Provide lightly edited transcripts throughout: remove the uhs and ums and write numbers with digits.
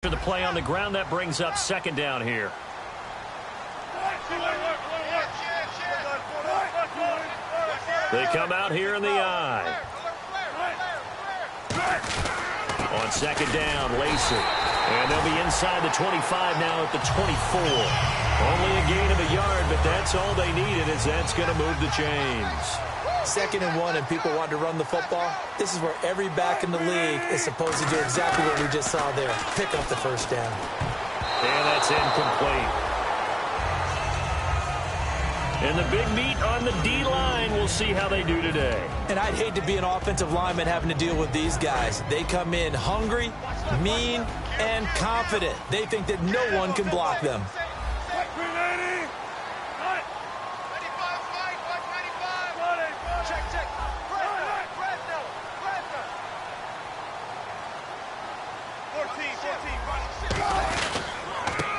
The play on the ground, that brings up second down here. They come out here in the eye. On second down, Lacey. And they'll be inside the 25 now at the 24. Only a gain of a yard, but that's all they needed, as that's going to move the chains. 2nd and 1 and people want to run the football. This is where every back in the league is supposed to do exactly what we just saw there. Pick up the first down. And that's incomplete. And the big meat on the D-line, we'll see how they do today. And I'd hate to be an offensive lineman having to deal with these guys. They come in hungry, mean, and confident. They think that no one can block them.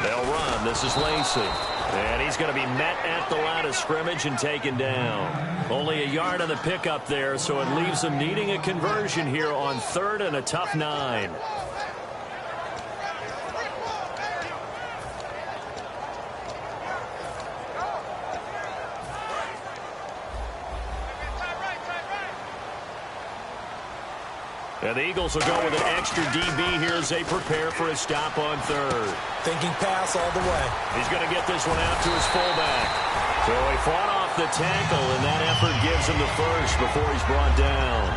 They'll run. This is Lacey. And he's going to be met at the line of scrimmage and taken down. Only a yard on the pickup there, so it leaves them needing a conversion here on 3rd and a tough 9. And the Eagles will go with an extra DB here as they prepare for a stop on 3rd. Thinking pass all the way. He's going to get this one out to his fullback. So he fought off the tackle, and that effort gives him the first before he's brought down.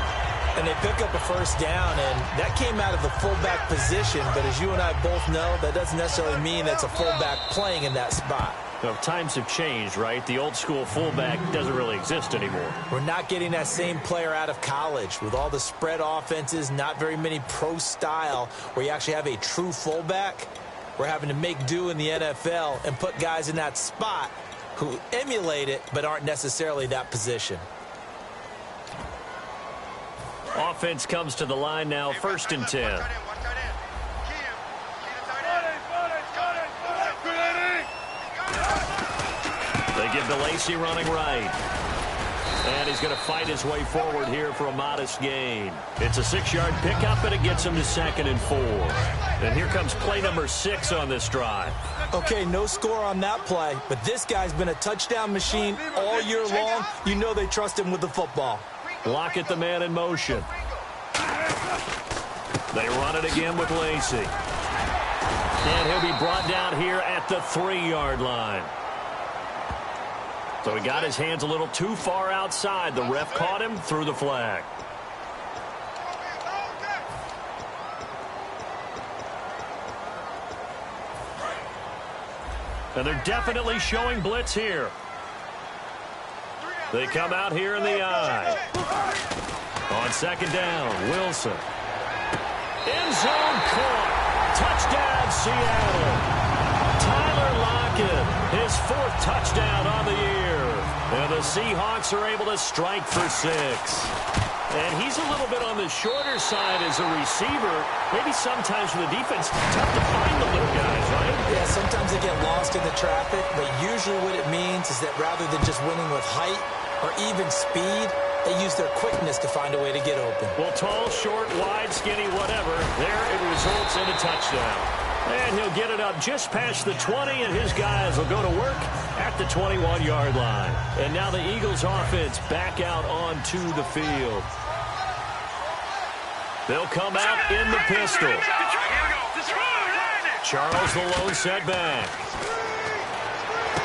And they pick up a first down, and that came out of the fullback position. But as you and I both know, that doesn't necessarily mean it's a fullback playing in that spot. Well, times have changed, right? The old school fullback doesn't really exist anymore. We're not getting that same player out of college. With all the spread offenses, not very many pro style where you actually have a true fullback. We're having to make do in the NFL and put guys in that spot who emulate it but aren't necessarily that position. Offense comes to the line now, 1st and 10. They give to Lacey running right. And he's going to fight his way forward here for a modest gain. It's a 6-yard pickup, and it gets him to 2nd and 4. And here comes play number 6 on this drive. Okay, no score on that play, but this guy's been a touchdown machine all year long. You know they trust him with the football. Lock the man in motion. They run it again with Lacey. And he'll be brought down here at the 3-yard line. So he got his hands a little too far outside. The ref caught him, threw the flag. And they're definitely showing blitz here. They come out here in the eye. On 2nd down, Wilson. End zone caught. Touchdown, Seattle. Tyler Lockett, his 4th touchdown on the year. And the Seahawks are able to strike for 6. And he's a little bit on the shorter side as a receiver. Maybe sometimes for the defense, tough to find the little guys, right? Yeah, sometimes they get lost in the traffic, but usually what it means is that rather than just winning with height or even speed, they use their quickness to find a way to get open. Well, tall, short, wide, skinny, whatever, there it results in a touchdown. And he'll get it up just past the 20, and his guys will go to work at the 21-yard line. And now the Eagles offense back out onto the field. They'll come out in the pistol. Charles the lone setback.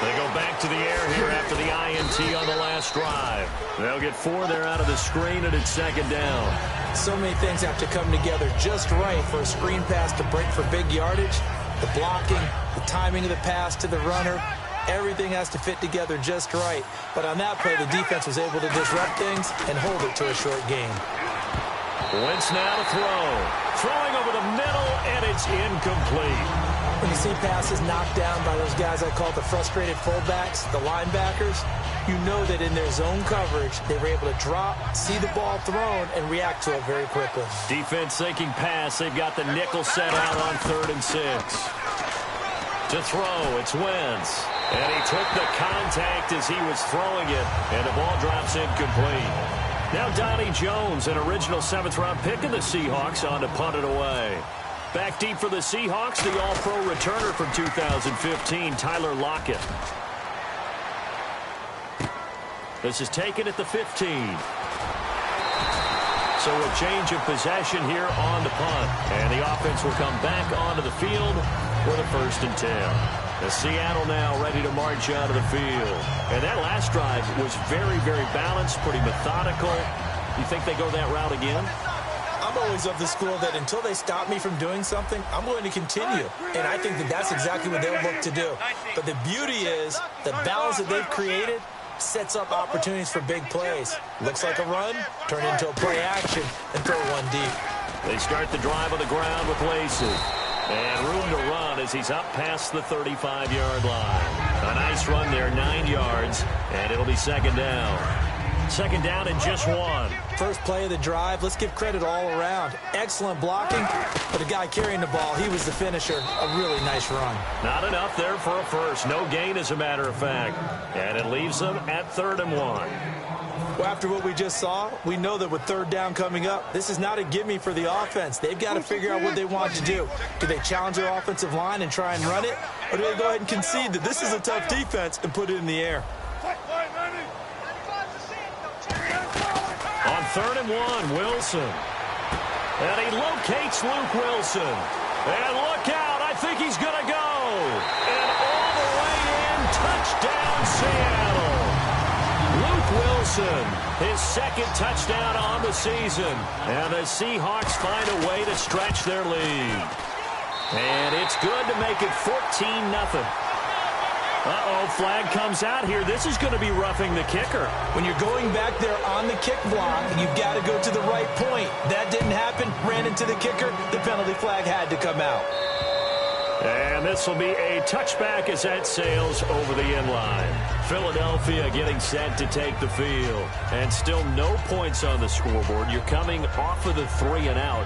They go back to the air here after the INT on the last drive. They'll get 4 there out of the screen, and it's 2nd down. So many things have to come together just right for a screen pass to break for big yardage. The blocking, the timing of the pass to the runner, everything has to fit together just right. But on that play, the defense was able to disrupt things and hold it to a short gain. Wentz now to throw. Throwing over the middle, and it's incomplete. When you see passes knocked down by those guys I call the frustrated fullbacks, the linebackers, you know that in their zone coverage, they were able to drop, see the ball thrown, and react to it very quickly. Defense thinking pass. They've got the nickel set out on 3rd and 6. To throw, it's Wentz. And he took the contact as he was throwing it, and the ball drops incomplete. Now Donnie Jones, an original 7th-round pick of the Seahawks, on to punt it away. Back deep for the Seahawks, the All-Pro returner from 2015, Tyler Lockett. This is taken at the 15. So a change of possession here on the punt. And the offense will come back onto the field for the 1st and 10. The Seattle now ready to march out of the field. And that last drive was very, very balanced, pretty methodical. You think they go that route again? I'm always of the school that until they stop me from doing something, I'm going to continue. And I think that that's exactly what they'll look to do. But the beauty is the balance that they've created sets up opportunities for big plays. Looks like a run, turn into a play action, and throw one deep. They start the drive on the ground with Lacey. And room to run as he's up past the 35-yard line. A nice run there, 9 yards, and it'll be 2nd down. 2nd down and just 1. First play of the drive, let's give credit all around. Excellent blocking, but the guy carrying the ball, he was the finisher. A really nice run. Not enough there for a first. No gain, as a matter of fact. And it leaves them at 3rd and 1. Well, after what we just saw, we know that with 3rd down coming up, this is not a gimme for the offense. They've got to figure out what they want to do. Do they challenge their offensive line and try and run it? Or do they go ahead and concede that this is a tough defense and put it in the air? On 3rd and 1, Wilson. And he locates Luke Wilson. And look out, I think he's going to go. And all the way in, touchdown Seattle. Luke Wilson, his 2nd touchdown on the season. And the Seahawks find a way to stretch their lead. And it's good to make it 14-0. Uh-oh, flag comes out here. This is going to be roughing the kicker. When you're going back there on the kick block, you've got to go to the right point. That didn't happen. Ran into the kicker. The penalty flag had to come out. And this will be a touchback as that sails over the end line. Philadelphia getting set to take the field. And still no points on the scoreboard. You're coming off of the 3 and out.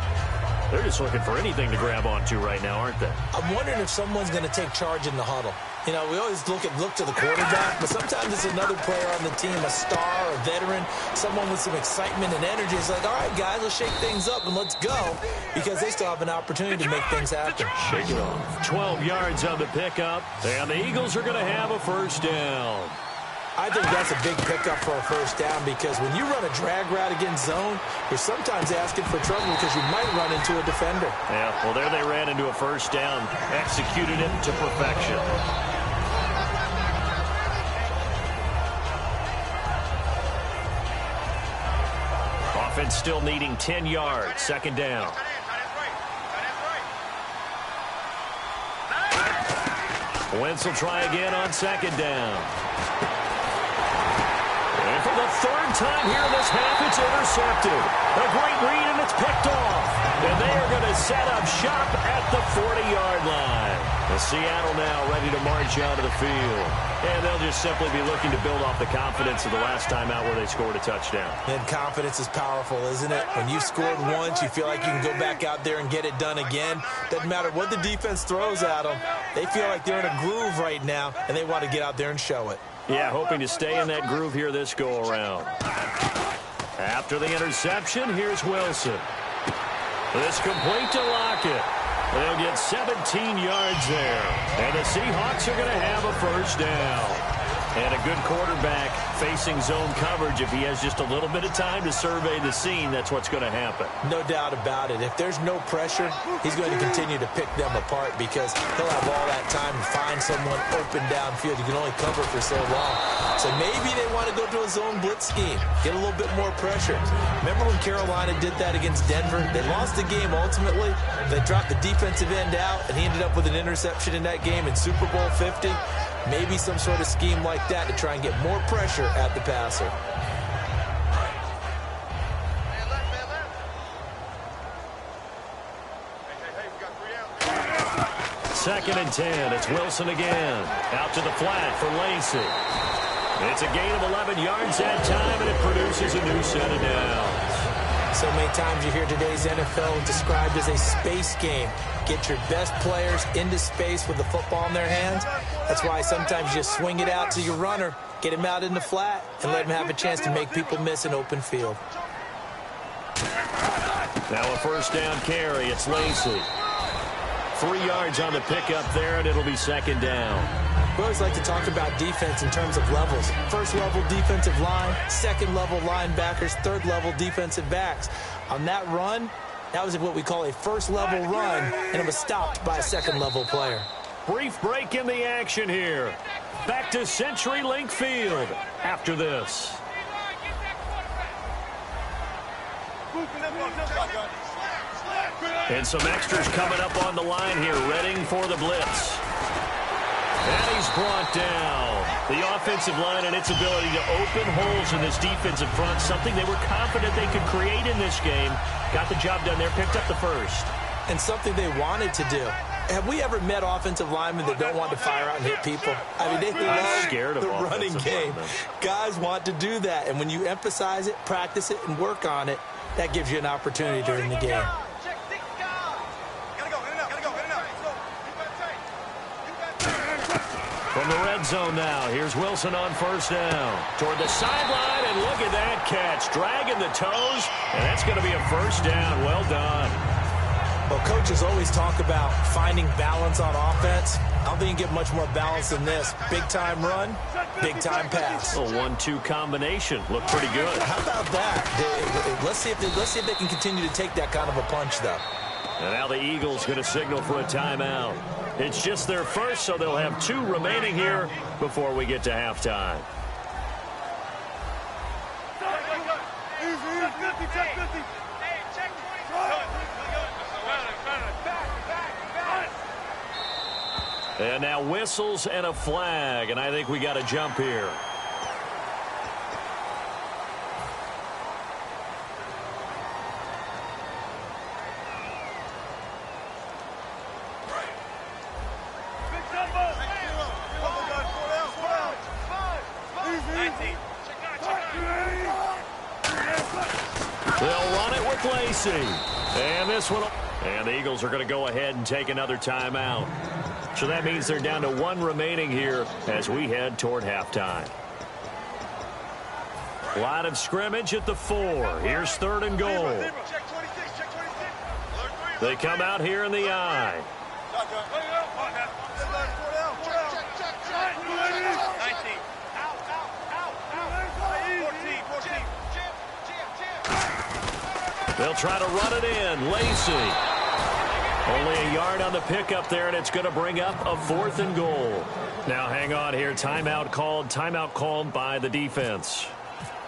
They're just looking for anything to grab onto right now, aren't they? I'm wondering if someone's going to take charge in the huddle. You know, we always look to the quarterback, but sometimes it's another player on the team, a star, a veteran, someone with some excitement and energy. It's like, all right, guys, let's shake things up and let's go, because they still have an opportunity to make things happen. Shake it off. 12 yards on the pickup, and the Eagles are going to have a 1st down. I think that's a big pickup for a 1st down, because when you run a drag route against zone, you're sometimes asking for trouble because you might run into a defender. Yeah, well, there they ran into a 1st down, executed it to perfection. Offense still needing 10 yards, 2nd down. Wentz will try again on 2nd down. And for the 3rd time here in this half, it's intercepted. A great read, and it's picked off. And they are going to set up shop at the 40-yard line. The Seattle now ready to march out of the field. And they'll just simply be looking to build off the confidence of the last time out where they scored a touchdown. And confidence is powerful, isn't it? When you've scored once, you feel like you can go back out there and get it done again. Doesn't matter what the defense throws at them. They feel like they're in a groove right now, and they want to get out there and show it. Yeah, hoping to stay in that groove here this go-around. After the interception, here's Wilson. This complete to Lockett. They'll get 17 yards there. And the Seahawks are going to have a 1st down. And a good quarterback facing zone coverage. If he has just a little bit of time to survey the scene, that's what's going to happen. No doubt about it. If there's no pressure, he's going to continue to pick them apart, because he'll have all that time to find someone open downfield. You can only cover for so long. So maybe they want to go to a zone blitz scheme, get a little bit more pressure. Remember when Carolina did that against Denver? They lost the game ultimately. They dropped the defensive end out, and he ended up with an interception in that game in Super Bowl 50. Maybe some sort of scheme like that to try and get more pressure at the passer. Second and 10. It's Wilson again. Out to the flat for Lacey. It's a gain of 11 yards that time, and it produces a new set of downs. So many times you hear today's NFL described as a space game. Get your best players into space with the football in their hands. That's why sometimes you just swing it out to your runner, get him out in the flat, and let him have a chance to make people miss an open field. Now a 1st down carry. It's Lacey. 3 yards on the pickup there, and it'll be second down. We always like to talk about defense in terms of levels. First-level defensive line, second-level linebackers, third-level defensive backs. On that run, that was what we call a first-level run, and it was stopped by a second-level player. Brief break in the action here. Back to CenturyLink Field after this. And some extras coming up on the line here, readying for the blitz. And he's brought down. The offensive line and its ability to open holes in this defensive front, something they were confident they could create in this game. Got the job done there, picked up the first. And something they wanted to do. Have we ever met offensive linemen that don't want to fire out and hit people? I mean, they love the running game. Guys want to do that, and when you emphasize it, practice it, and work on it, that gives you an opportunity during the game. From the red zone now, here's Wilson on first down. Toward the sideline, and look at that catch. Dragging the toes, and that's going to be a first down. Well done. Well, coaches always talk about finding balance on offense. I don't think you can get much more balance than this. Big-time run, big-time pass. A 1-2 combination. Looked pretty good. How about that? Let's see if they can continue to take that kind of a punch, though. And now the Eagles going to signal for a timeout. It's just their first, so they'll have 2 remaining here before we get to halftime. And now whistles and a flag, and I think we got a jump here. They'll run it with Lacey. And this one, and the Eagles are going to go ahead and take another timeout. So that means they're down to 1 remaining here as we head toward halftime. Line of scrimmage at the 4. Here's 3rd and goal. They come out here in the I. They'll try to run it in. Lacey. Only a yard on the pickup there, and it's going to bring up a 4th and goal. Now hang on here. Timeout called by the defense.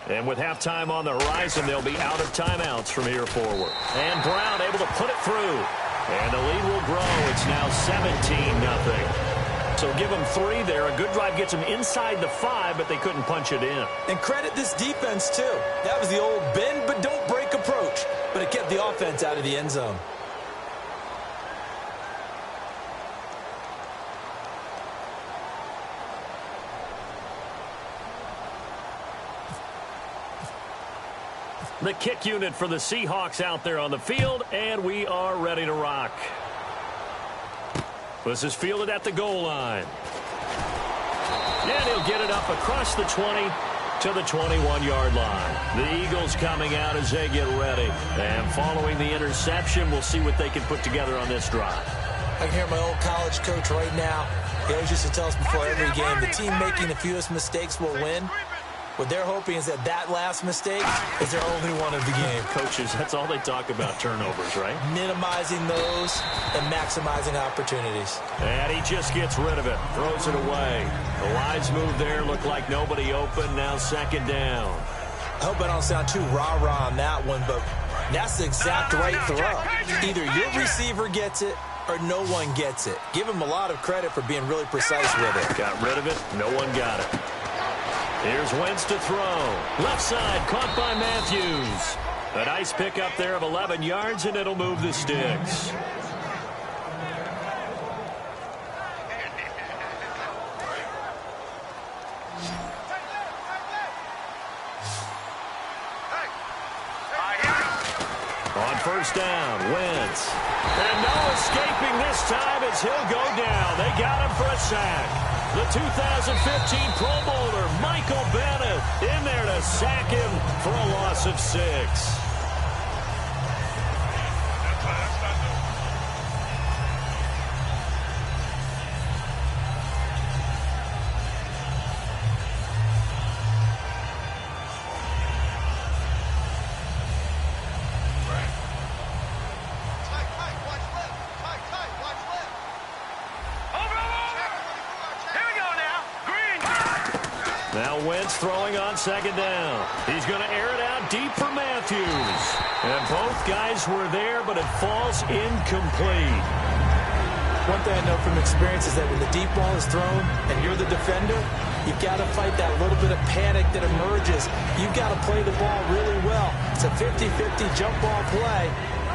And with halftime on the horizon, they'll be out of timeouts from here forward. And Brown able to put it through. And the lead will grow. It's now 17-0. So give them 3 there. A good drive gets them inside the 5, but they couldn't punch it in. And credit this defense, too. That was the old bend but don't break approach. But it kept the offense out of the end zone. The kick unit for the Seahawks out there on the field, and we are ready to rock. This is fielded at the goal line. And he'll get it up across the 20 to the 21-yard line. The Eagles coming out as they get ready. And following the interception, we'll see what they can put together on this drive. I can hear my old college coach right now. He always used to tell us before every game, the team making the fewest mistakes will win. What they're hoping is that last mistake is their only one of the game. Coaches, that's all they talk about, turnovers, right? Minimizing those and maximizing opportunities. And he just gets rid of it, throws it away. The lines move there, look like nobody open, now 2nd down. I hope I don't sound too rah-rah on that one, but that's the exact right throw. Either your receiver gets it or no one gets it. Give him a lot of credit for being really precise with it. Got rid of it, no one got it. Here's Wentz to throw. Left side, caught by Matthews. A nice pickup there of 11 yards, and it'll move the sticks. On first down, Wentz. And no escaping this time as he'll go down. They got him for a sack. The 2015 Pro Bowler, Michael Bennett, in there to sack him for a loss of 6. Now Wentz throwing on second down. He's going to air it out deep for Matthews. And both guys were there, but it falls incomplete. One thing I know from experience is that when the deep ball is thrown and you're the defender, you've got to fight that little bit of panic that emerges. You've got to play the ball really well. It's a 50-50 jump ball play.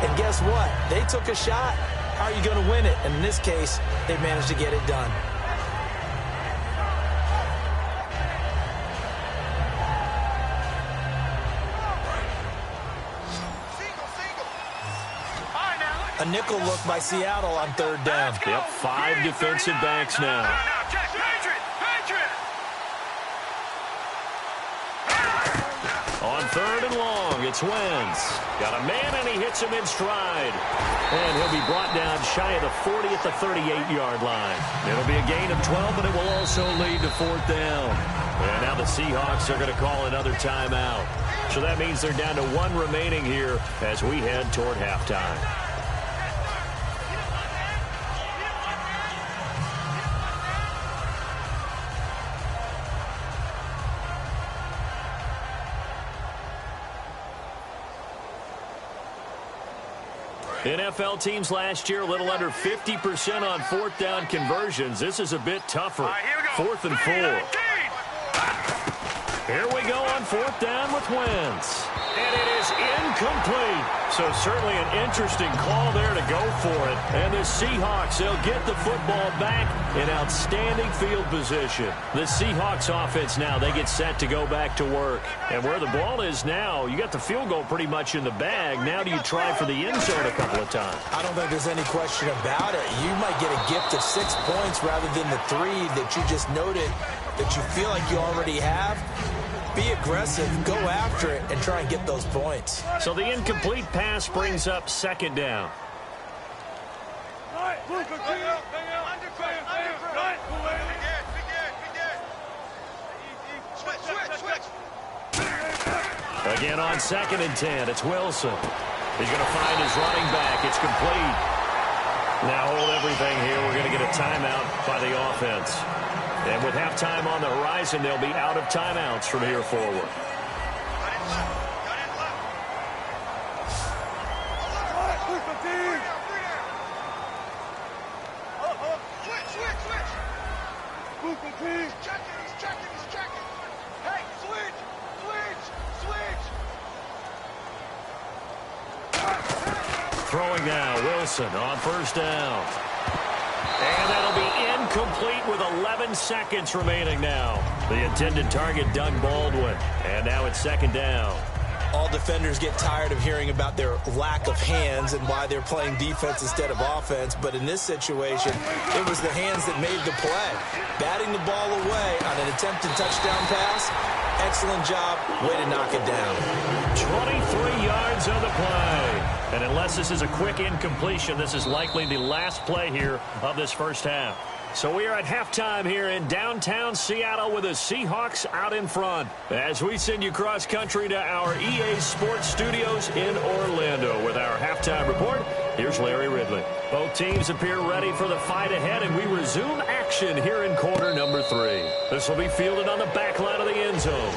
And guess what? They took a shot. How are you going to win it? And in this case, they managed to get it done. A nickel look by Seattle on third down. Yep, 5 defensive backs now. On third and long, it's Wentz. Got a man, and he hits him in stride. And he'll be brought down shy of the 40 at the 38-yard line. It'll be a gain of 12, but it will also lead to fourth down. And now the Seahawks are going to call another timeout. So that means they're down to 1 remaining here as we head toward halftime. NFL teams last year a little under 50% on fourth down conversions. This is a bit tougher. Fourth and 4. Here we go on fourth down with Wentz. And it is incomplete. So certainly an interesting call there to go for it. And the Seahawks, they'll get the football back in outstanding field position. The Seahawks offense now, they get set to go back to work. And where the ball is now, you got the field goal pretty much in the bag. Now do you try for the end zone a couple of times? I don't think there's any question about it. You might get a gift of 6 points rather than the 3 that you just noted that you feel like you already have. Be aggressive, go after it, and try and get those points. So the incomplete pass brings up second down. Again on second and 10, it's Wilson. He's going to find his running back. It's complete. Now hold everything here. We're going to get a timeout by the offense. And with halftime on the horizon, they'll be out of timeouts from here forward. Throwing now, Wilson on first down. And that'll be incomplete with 11 seconds remaining now. The intended target, Doug Baldwin. And now it's second down. All defenders get tired of hearing about their lack of hands and why they're playing defense instead of offense. But in this situation, it was the hands that made the play. Batting the ball away on an attempted touchdown pass. Excellent job. Way to knock it down. 23 yards on the play. And unless this is a quick incompletion, this is likely the last play here of this first half. So we are at halftime here in downtown Seattle with the Seahawks out in front. As we send you cross country to our EA Sports Studios in Orlando with our halftime report, here's Larry Ridley. Both teams appear ready for the fight ahead, and we resume action here in quarter number 3. This will be fielded on the back line of the end zone.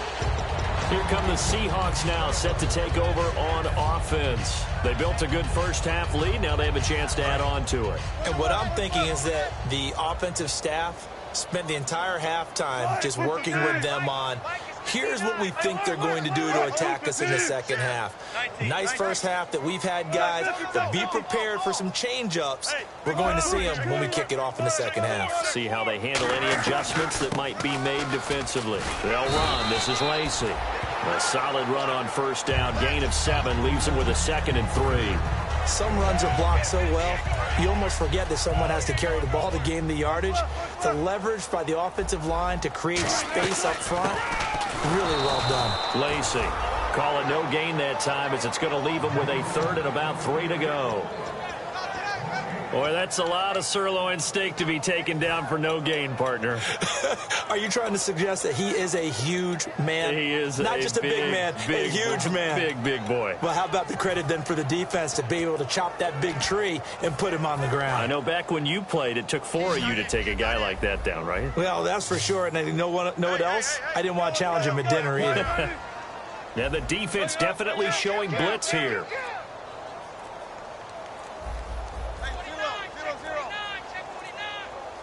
Here come the Seahawks now, set to take over on offense. They built a good first half lead. Now they have a chance to add on to it. And what I'm thinking is that the offensive staff spent the entire halftime just working with them on, here's what we think they're going to do to attack us in the second half. Nice first half that we've had, guys, but be prepared for some change-ups. We're going to see them when we kick it off in the second half. See how they handle any adjustments that might be made defensively. They'll run. This is Lacey. A solid run on first down. Gain of 7 leaves him with a second and 3. Some runs are blocked so well, you almost forget that someone has to carry the ball to gain the yardage. The leverage by the offensive line to create space up front, really well done. Lacey, call it no gain that time as it's going to leave him with a third and about 3 to go. Boy, that's a lot of sirloin steak to be taken down for no gain, partner. Are you trying to suggest that he is a huge man? He is not just a big man, a huge man. Big boy. Well, how about the credit then for the defense to be able to chop that big tree and put him on the ground? I know back when you played, it took 4 of you to take a guy like that down, right? Well, that's for sure. And you know what else? I didn't want to challenge him at dinner either. Now the defense definitely showing blitz here.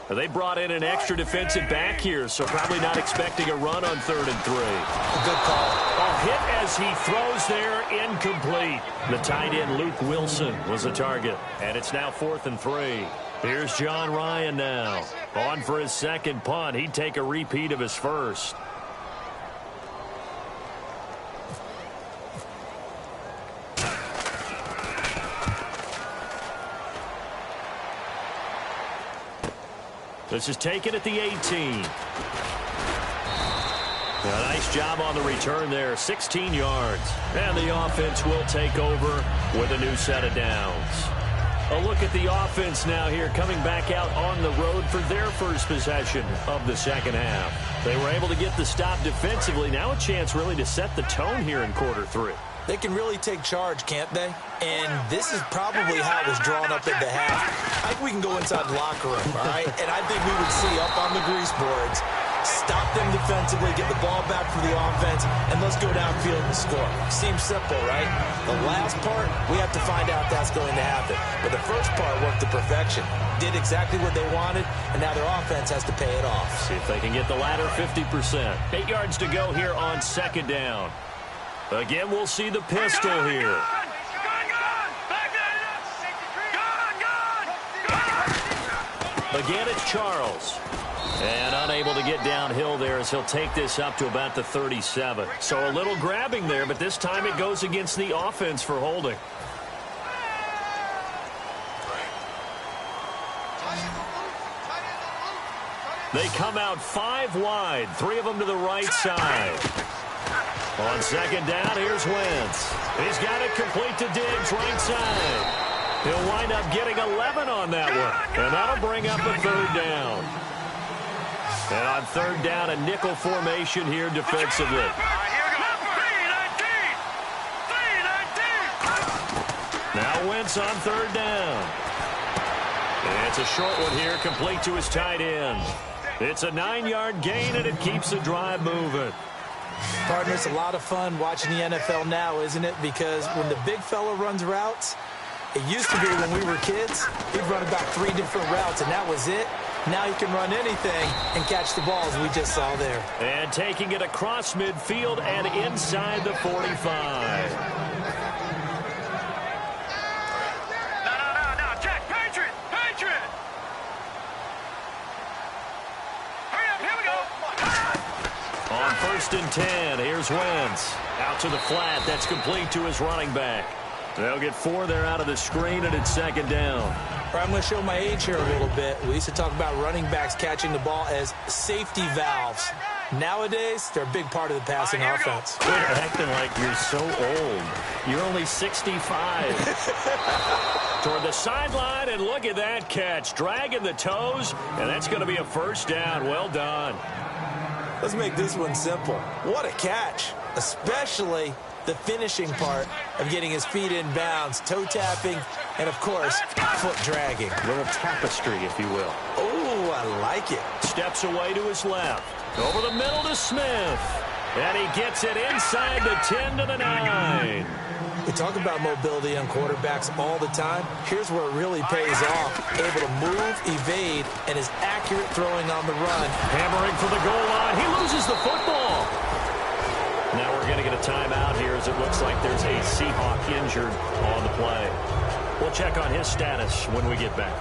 They brought in an extra defensive back here, so probably not expecting a run on 3rd and 3. A good call. A hit as he throws there, incomplete. The tight end, Luke Wilson, was the target. And it's now 4th and 3. Here's John Ryan now. On for his second punt. He'd take a repeat of his first. This is taken at the 18. A nice job on the return there, 16 yards. And the offense will take over with a new set of downs. A look at the offense now here, coming back out on the road for their first possession of the second half. They were able to get the stop defensively. Now a chance really to set the tone here in quarter 3. They can really take charge, can't they? And this is probably how it was drawn up at the half. I think we can go inside the locker room, all right? And I think we would see up on the grease boards, stop them defensively, get the ball back for the offense, and let's go downfield and score. Seems simple, right? The last part, we have to find out that's going to happen. But the first part worked to perfection. Did exactly what they wanted, and now their offense has to pay it off. See if they can get the latter 50%. 8 yards to go here on 2nd down. Again, we'll see the pistol here. Again, it's Charles. And unable to get downhill there as he'll take this up to about the 37. So a little grabbing there, but this time it goes against the offense for holding. They come out 5 wide, 3 of them to the right side. On 2nd down, here's Wentz. He's got it complete to Diggs, right side. He'll wind up getting 11 on that one. And that'll bring up a 3rd down. And on 3rd down, a nickel formation here defensively. Now Wentz on 3rd down. And it's a short one here, complete to his tight end. It's a 9-yard gain, and it keeps the drive moving. Partner, it's a lot of fun watching the NFL now, isn't it? Because when the big fella runs routes, it used to be when we were kids, he'd run about 3 different routes, and that was it. Now he can run anything and catch the balls we just saw there. And taking it across midfield and inside the 45. Jack, Patriot! Hurry up, here we go! On 1st and 10, here's Wentz. Out to the flat, that's complete to his running back. They'll get 4 there out of the screen, and it's 2nd down. I'm going to show my age here a little bit. We used to talk about running backs catching the ball as safety valves. Nowadays, they're a big part of the passing offense. You're acting like you're so old. You're only 65. Toward the sideline, and look at that catch. Dragging the toes, and that's going to be a 1st down. Well done. Let's make this one simple. What a catch, especially the finishing part of getting his feet in bounds, toe tapping, and, of course, foot dragging. A little tapestry, if you will. Oh, I like it. Steps away to his left. Over the middle to Smith. And he gets it inside the 10 to the 9. We talk about mobility on quarterbacks all the time. Here's where it really pays off. Able to move, evade, and is accurate throwing on the run. Hammering for the goal line. He loses the football. Now we're going to get a timeout here as it looks like there's a Seahawk injured on the play. We'll check on his status when we get back.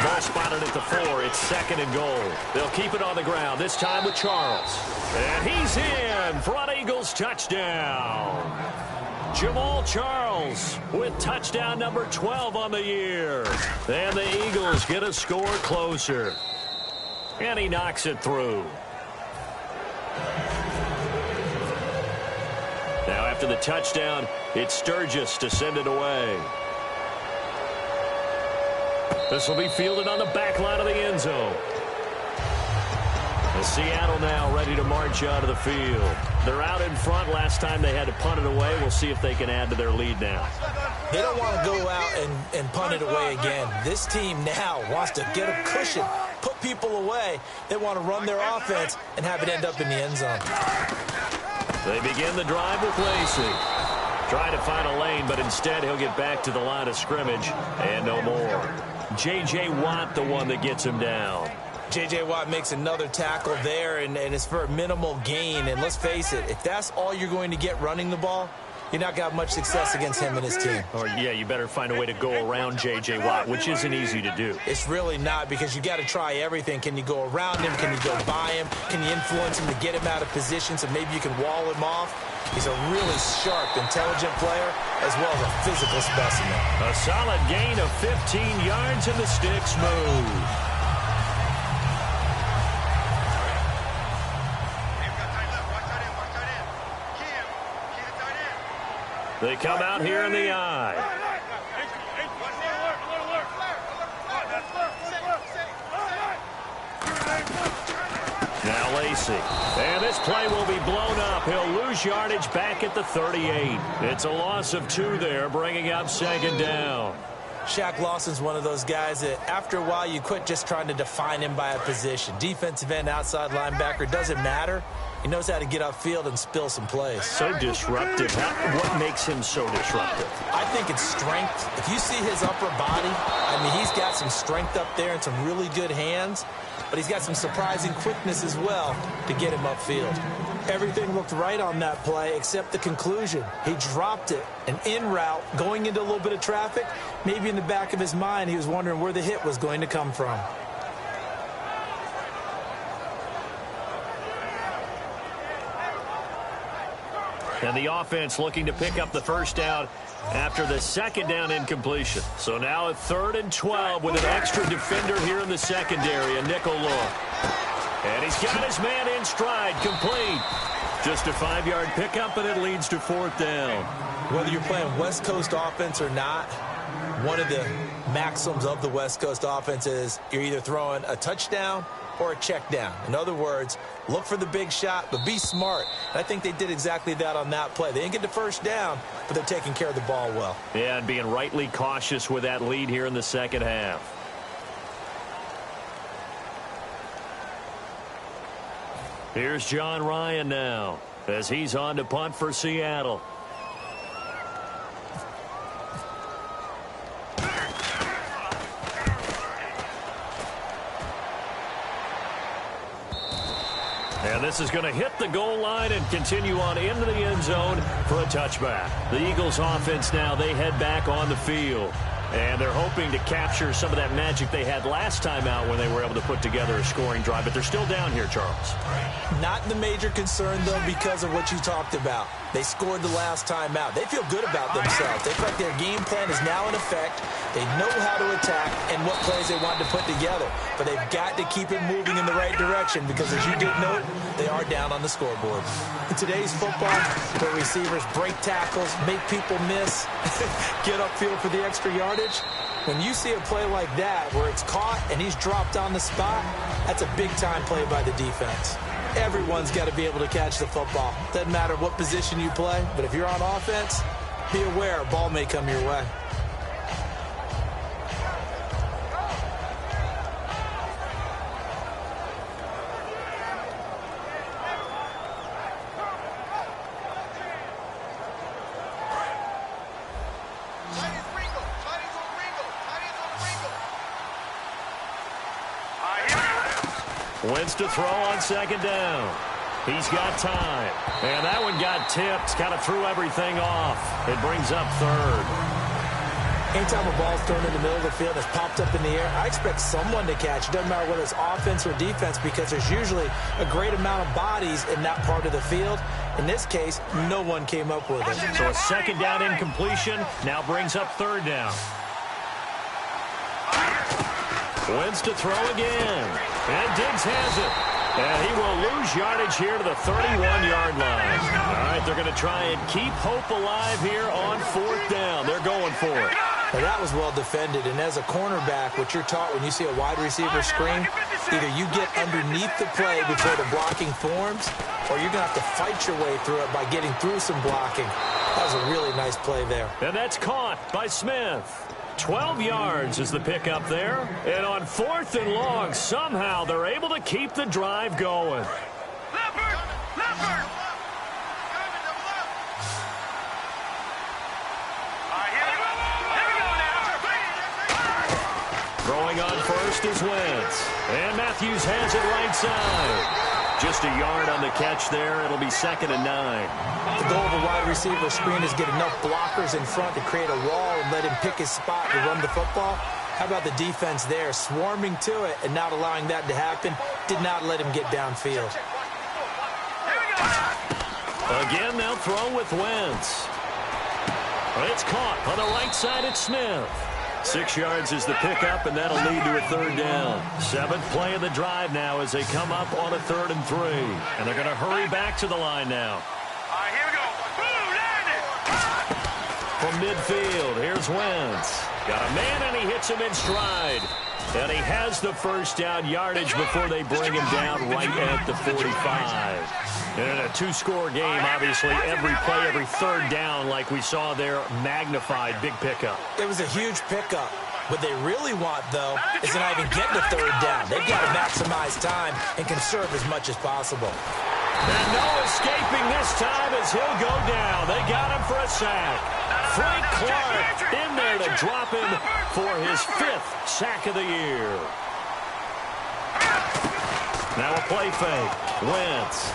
Ball spotted at the 4. It's 2nd and goal. They'll keep it on the ground, this time with Charles. And he's in. Front Eagles touchdown. Jamal Charles with touchdown number 12 on the year. And the Eagles get a score closer. And he knocks it through. Now after the touchdown, it's Sturgis to send it away. This will be fielded on the back line of the end zone. And Seattle now ready to march out of the field. They're out in front. Last time they had to punt it away. We'll see if they can add to their lead now. They don't want to go out and punt it away again. This team now wants to get a cushion, put people away. They want to run their offense and have it end up in the end zone. They begin the drive with Lacey. Trying to find a lane, but instead he'll get back to the line of scrimmage and no more. J.J. Watt, the one that gets him down. J.J. Watt makes another tackle there, and it's for a minimal gain. And let's face it, if that's all you're going to get running the ball, you're not going to have much success against him and his team. Or, yeah, you better find a way to go around J.J. Watt, which isn't easy to do. It's really not, because you got to try everything. Can you go around him? Can you go by him? Can you influence him to get him out of position so maybe you can wall him off? He's a really sharp, intelligent player, as well as a physical specimen. A solid gain of 15 yards, and the sticks move. They come out here in the eye. Now Lacey. And this play will be blown up. He'll lose yardage back at the 38. It's a loss of 2 there, bringing up second down. Shaq Lawson's one of those guys that after a while you quit just trying to define him by a position. Defensive end, outside linebacker, doesn't matter. He knows how to get upfield and spill some plays. So disruptive. What makes him so disruptive? I think it's strength. If you see his upper body, I mean, he's got some strength up there and some really good hands, but he's got some surprising quickness as well to get him upfield. Everything looked right on that play except the conclusion. He dropped it, an in route, going into a little bit of traffic. Maybe in the back of his mind, he was wondering where the hit was going to come from. And the offense looking to pick up the first down after the second down incompletion. So now a 3rd and 12 with an extra defender here in the secondary, a nickel look. And he's got his man in stride, complete. Just a 5-yard pickup, and it leads to 4th down. Whether you're playing West Coast offense or not, one of the maxims of the West Coast offense is you're either throwing a touchdown or a check down. In other words, look for the big shot, but be smart. And I think they did exactly that on that play. They didn't get the first down, but they're taking care of the ball well. Yeah, and being rightly cautious with that lead here in the second half. Here's John Ryan now as he's on to punt for Seattle. And this is going to hit the goal line and continue on into the end zone for a touchback. The Eagles offense now, they head back on the field. And they're hoping to capture some of that magic they had last time out when they were able to put together a scoring drive. But they're still down here, Charles. Not the major concern, though, because of what you talked about. They scored the last time out. They feel good about themselves. They feel like their game plan is now in effect. They know how to attack and what plays they want to put together. But they've got to keep it moving in the right direction because, as you did note, they are down on the scoreboard. In today's football, where receivers break tackles, make people miss, get upfield for the extra yardage, when you see a play like that where it's caught and he's dropped on the spot, that's a big-time play by the defense. Everyone's got to be able to catch the football. Doesn't matter what position you play, but if you're on offense, be aware a ball may come your way. Wins to throw on second down. He's got time. And that one got tipped. Kind of threw everything off. It brings up 3rd. Anytime a ball's thrown in the middle of the field and it's popped up in the air, I expect someone to catch. It doesn't matter whether it's offense or defense because there's usually a great amount of bodies in that part of the field. In this case, no one came up with it. So a second down incompletion now brings up 3rd down. Wins to throw again. And Diggs has it. And he will lose yardage here to the 31-yard line. All right, they're going to try and keep hope alive here on 4th down. They're going for it. Now, that was well defended, and as a cornerback, what you're taught when you see a wide receiver screen, either you get underneath the play before the blocking forms, or you're going to have to fight your way through it by getting through some blocking. That was a really nice play there. And that's caught by Smith. 12 yards is the pickup there. And on 4th and long, somehow they're able to keep the drive going. Throwing on first is Wentz. And Matthews has it right side. Just a yard on the catch there. It'll be 2nd and 9. The goal of a wide receiver screen is get enough blockers in front to create a wall and let him pick his spot to run the football. How about the defense there, swarming to it and not allowing that to happen? Did not let him get downfield. Again, they'll throw with Wentz. It's caught on the right side at Smith. 6 yards is the pickup, and that'll lead to a 3rd down. 7th play of the drive now as they come up on a 3rd and 3. And they're going to hurry back to the line now. All right, here we go. From midfield, here's Wentz. Got a man, and he hits him in stride. And he has the first down yardage before they bring him down right at the 45. And in a 2-score game, obviously, every play, every 3rd down, like we saw there, magnified, big pickup. It was a huge pickup. What they really want, though, is to not even get to 3rd down. They've got to maximize time and conserve as much as possible. And no escaping this time as he'll go down. They got him for a sack. Frank Clark in there to drop him for his 5th sack of the year. Now a play fake. Wentz.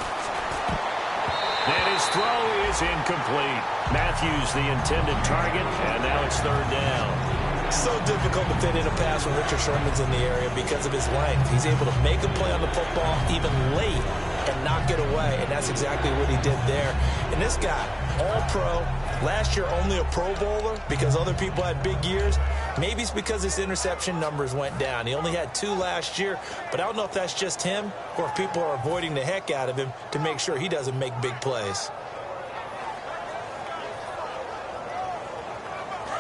And his throw is incomplete. Matthews the intended target, and now it's 3rd down. So difficult to fit in a pass when Richard Sherman's in the area because of his length. He's able to make a play on the football even late and knock it away, and that's exactly what he did there. And this guy, all-pro, last year only a Pro Bowler because other people had big years. Maybe it's because his interception numbers went down. He only had 2 last year, but I don't know if that's just him or if people are avoiding the heck out of him to make sure he doesn't make big plays.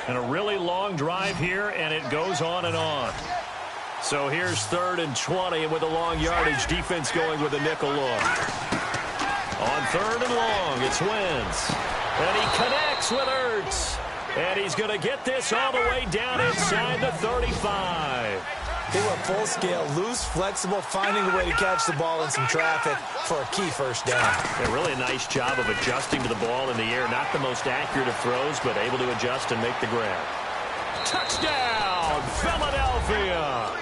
And a really long drive here, and it goes on and on. So here's 3rd and 20, and with a long yardage, defense going with a nickel look. On 3rd and long, it's Wentz. And he connects with Ertz. And he's going to get this all the way down inside the 35. They went full scale, loose, flexible, finding a way to catch the ball in some traffic for a key 1st down. Yeah, really a nice job of adjusting to the ball in the air. Not the most accurate of throws, but able to adjust and make the grab. Touchdown, Philadelphia!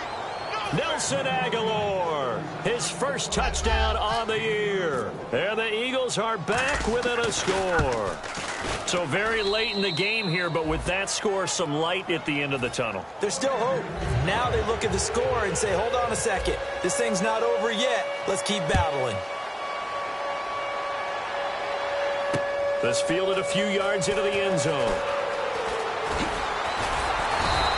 Nelson Aguilar, his 1st touchdown on the year. And the Eagles are back within a score. So very late in the game here, but with that score, some light at the end of the tunnel. There's still hope. Now they look at the score and say, hold on a second. This thing's not over yet. Let's keep battling. This fielded a few yards into the end zone.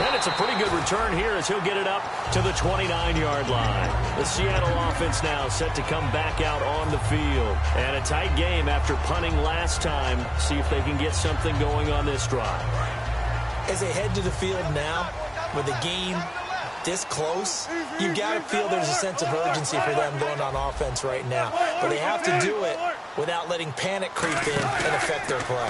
And it's a pretty good return here as he'll get it up to the 29-yard line. The Seattle offense now set to come back out on the field. And a tight game after punting last time. See if they can get something going on this drive. As they head to the field now, with the game this close, you got to feel there's a sense of urgency for them going on offense right now. But they have to do it without letting panic creep in and affect their play.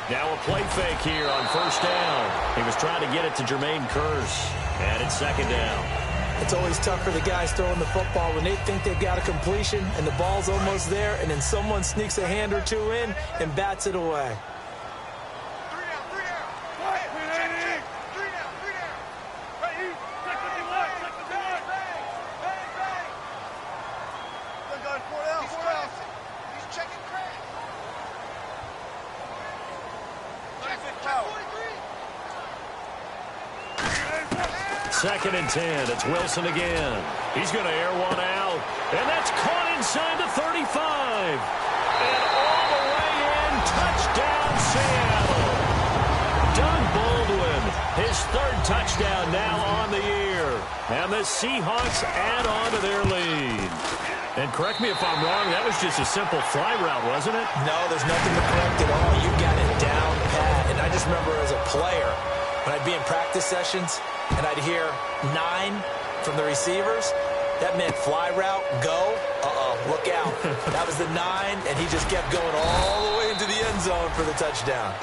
Now a play fake here on 1st down. He was trying to get it to Jermaine Kearse. And it's 2nd down. It's always tough for the guys throwing the football when they think they've got a completion and the ball's almost there, and then someone sneaks a hand or 2 in and bats it away. Second and 10. It's Wilson again. He's going to air one out. And that's caught inside the 35. And all the way in. Touchdown, Seattle. Doug Baldwin, his 3rd touchdown now on the year. And the Seahawks add on to their lead. And correct me if I'm wrong, that was just a simple fly route, wasn't it? No, there's nothing to correct at all. You got it down pat. And I just remember as a player, when I'd be in practice sessions and I'd hear 9 from the receivers, that meant fly route, go, look out. That was the 9, and he just kept going all the way into the end zone for the touchdown.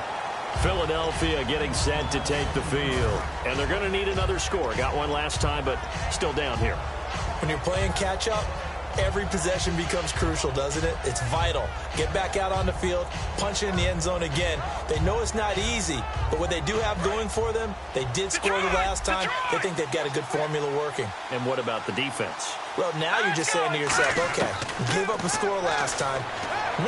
Philadelphia getting set to take the field. And they're going to need another score. Got one last time, but still down here. When you're playing catch-up, every possession becomes crucial, doesn't it? It's vital. Get back out on the field, punch it in the end zone again. They know it's not easy, but what they do have going for them, they did score the last time. They think they've got a good formula working. And what about the defense? Well, now you're just saying to yourself, okay, give up a score last time.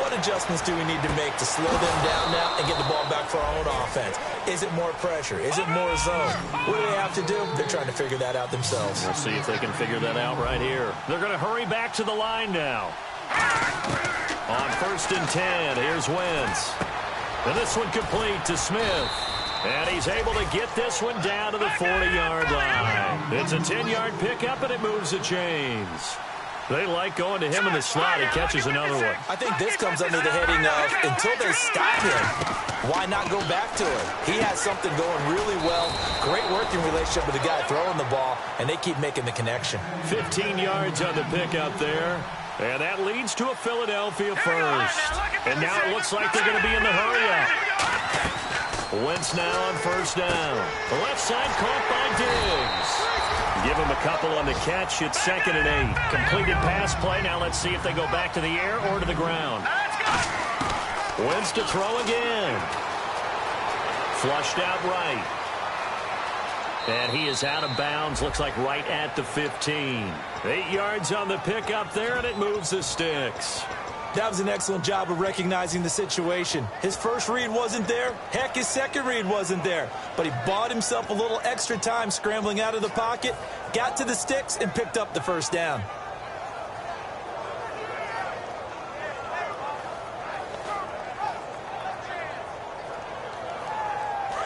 What adjustments do we need to make to slow them down now and get the ball back for our own offense? Is it more pressure? Is it more zone? What do they have to do? They're trying to figure that out themselves. We'll see if they can figure that out right here. They're going to hurry back to the line now. On 1st and 10, here's Wentz. And this one complete to Smith. And he's able to get this one down to the 40-yard line. It's a 10-yard pickup, and it moves the chains. They like going to him in the slot. He catches another one. I think this comes under the heading of, until they stop him, why not go back to him? He has something going really well. Great working relationship with the guy throwing the ball, and they keep making the connection. 15 yards on the pickup there. And that leads to a Philadelphia first. And now it looks like they're going to be in the hurry-up. Wentz now on 1st down. The left side caught by Diggs. Give him a couple on the catch. It's 2nd and 8. Completed pass play. Now let's see if they go back to the air or to the ground. Wentz to throw again. Flushed out right. And he is out of bounds. Looks like right at the 15. 8 yards on the pickup there, and it moves the sticks. That was an excellent job of recognizing the situation. His first read wasn't there. Heck, his second read wasn't there. But he bought himself a little extra time scrambling out of the pocket, got to the sticks, and picked up the 1st down.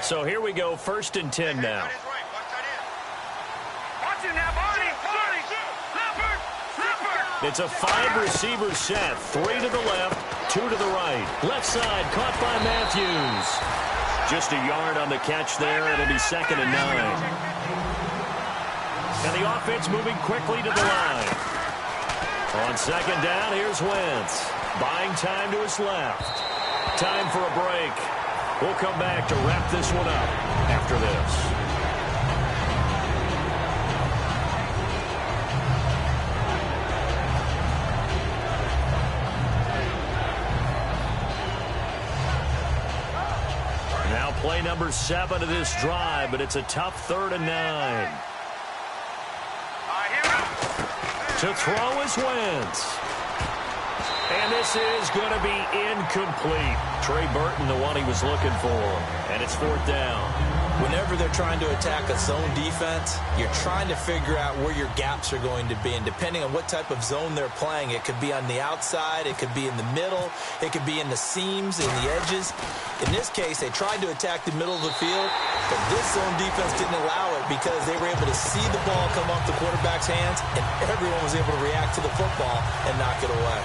So here we go, 1st and 10 now. It's a 5-receiver set. 3 to the left, 2 to the right. Left side caught by Matthews. Just a yard on the catch there. It'll be 2nd and 9. And the offense moving quickly to the line. On 2nd down, here's Wentz. Buying time to his left. Time for a break. We'll come back to wrap this one up after this. Play number 7 of this drive, but it's a tough 3rd and 9. To throw is Wentz. And this is going to be incomplete. Trey Burton, the one he was looking for. And it's 4th down. Whenever they're trying to attack a zone defense, you're trying to figure out where your gaps are going to be. And depending on what type of zone they're playing, it could be on the outside, it could be in the middle, it could be in the seams, in the edges. In this case, they tried to attack the middle of the field, but this zone defense didn't allow it because they were able to see the ball come off the quarterback's hands, and everyone was able to react to the football and knock it away.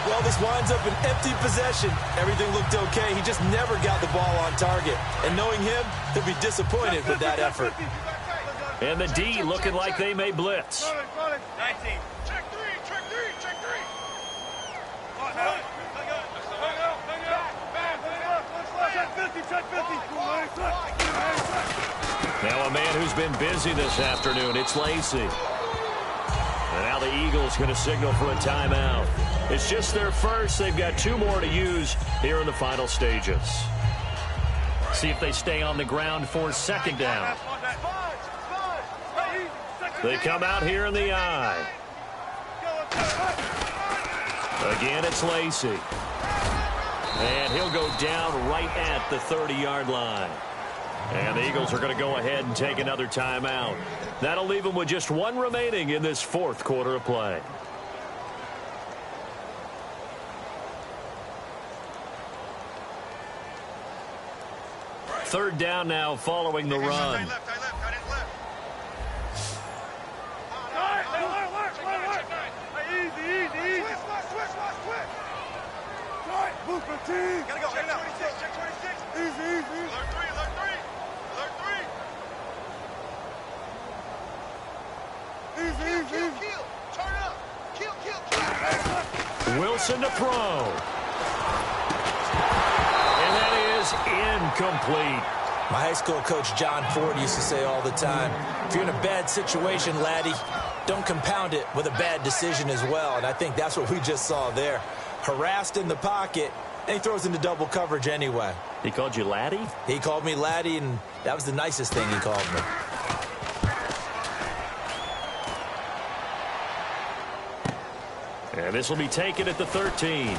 Well, this winds up an empty possession. Everything looked okay. He just never got the ball on target. And knowing him, he'll be disappointed with that effort. And the D looking like they may blitz. 19. Check 3, check 3, check 3. Now a man who's been busy this afternoon, it's Lacy. And now the Eagles going to signal for a timeout. It's just their first. They've got 2 more to use here in the final stages. See if they stay on the ground for 2nd down. They come out here in the I. Again, it's Lacy. And he'll go down right at the 30-yard line. And the Eagles are going to go ahead and take another timeout. That'll leave them with just 1 remaining in this 4th quarter of play. Third down now following the run. Gotta go. Check 26. Check 26. Easy. Alert 3. Alert 3. Alert 3. Easy. Kill. Turn up. Kill. Wilson to throw. And that is incomplete. My high school coach, John Ford, used to say all the time, if you're in a bad situation, laddie, don't compound it with a bad decision as well. And I think that's what we just saw there. Harassed in the pocket, and he throws into double coverage anyway. He called you laddie? He called me laddie, and that was the nicest thing he called me. And this will be taken at the 13.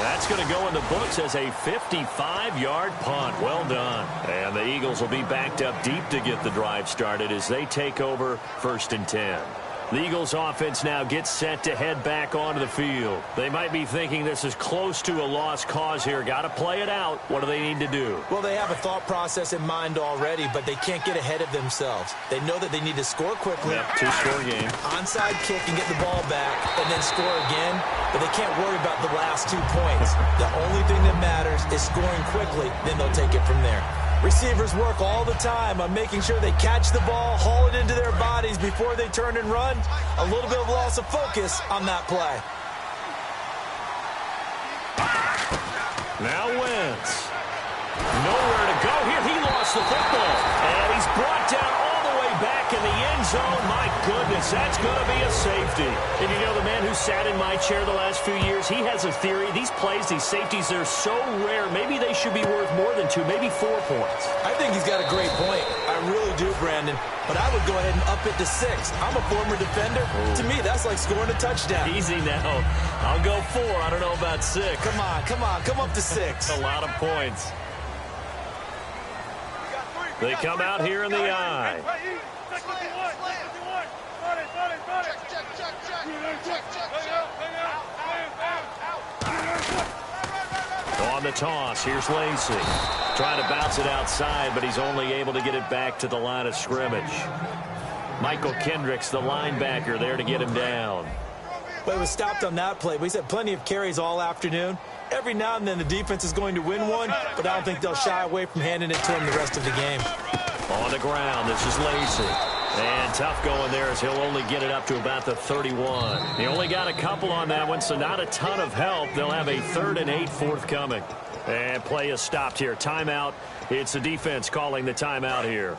That's going to go in the books as a 55-yard punt. Well done. And the Eagles will be backed up deep to get the drive started as they take over 1st and 10. The Eagles offense now gets set to head back onto the field. They might be thinking this is close to a lost cause here. Got to play it out. What do they need to do? Well, they have a thought process in mind already, but they can't get ahead of themselves. They know that they need to score quickly. Yep, 2-score game. Onside kick and get the ball back and then score again, but they can't worry about the last 2 points. The only thing that matters is scoring quickly, then they'll take it from there. Receivers work all the time on making sure they catch the ball, haul it into their bodies before they turn and run. A little bit of loss of focus on that play. Now Wentz. Nowhere to go here. He lost the football. And he's brought down all the way back in the end zone. My goodness, that's going to be a safety. And you know, the man who sat in my chair the last few years, he has a theory. These plays, these safeties, they're so rare. Maybe they should be worth more than 2, maybe 4 points. I think he's got a great point. I really do, Brandon. But I would go ahead and up it to 6. I'm a former defender. To me, that's like scoring a touchdown. Easy now. I'll go 4. I don't know about 6. Come on. Come up to 6. A lot of points. They come out here in the eye. On the toss, here's Lacey. Trying to bounce it outside, but he's only able to get it back to the line of scrimmage. Michael Kendricks, the linebacker, there to get him down. Well, he was stopped on that play, but he's had plenty of carries all afternoon. Every now and then the defense is going to win one, but I don't think they'll shy away from handing it to him the rest of the game. On the ground, this is Lacey. And tough going there as he'll only get it up to about the 31. He only got a couple on that one, so not a ton of help. They'll have a 3rd and 8 forthcoming. And play is stopped here. Timeout. It's the defense calling the timeout here.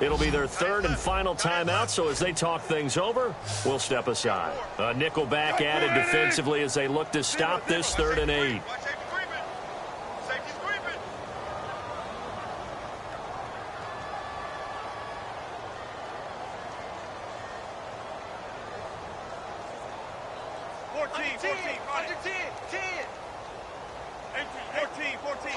It'll be their 3rd and final timeout, so as they talk things over, we'll step aside. A nickel back added defensively as they look to stop this 3rd and 8. Safety's creeping. 14, 14, 10, 10. 18, 14.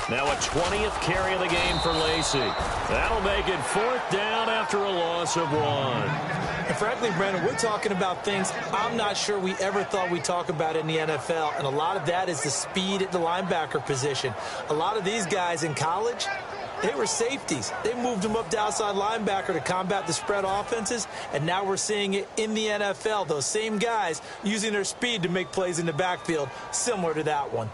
Now a 20th carry of the game for Lacey. That'll make it 4th down after a loss of 1. And frankly, Brandon, we're talking about things I'm not sure we ever thought we'd talk about in the NFL, and a lot of that is the speed at the linebacker position. A lot of these guys in college, they were safeties. They moved them up to outside linebacker to combat the spread offenses, and now we're seeing it in the NFL. Those same guys using their speed to make plays in the backfield, similar to that one.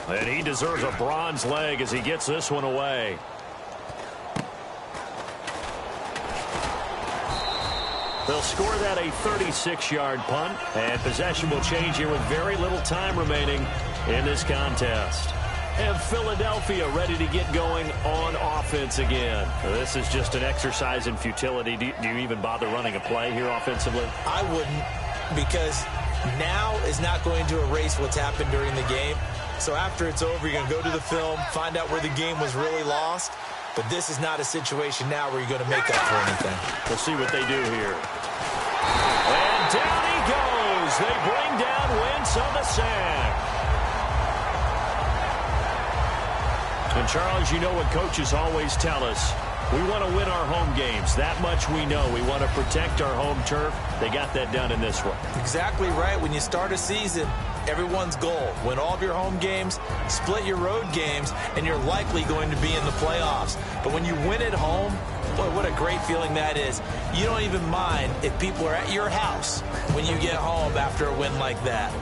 And he deserves a bronze leg as he gets this one away. They'll score that a 36-yard punt, and possession will change here with very little time remaining in this contest. And Philadelphia ready to get going on offense again. This is just an exercise in futility. Do you even bother running a play here offensively? I wouldn't, because now is not going to erase what's happened during the game. So after it's over, you're going to go to the film, find out where the game was really lost. But this is not a situation now where you're going to make up for anything. We'll see what they do here. And down he goes. They bring down Wentz on the sack. And Charles, you know what coaches always tell us. We want to win our home games. That much we know. We want to protect our home turf. They got that done in this one. Exactly right. When you start a season, everyone's goal. Win all of your home games, split your road games, and you're likely going to be in the playoffs. But when you win at home, boy, what a great feeling that is. You don't even mind if people are at your house when you get home after a win like that.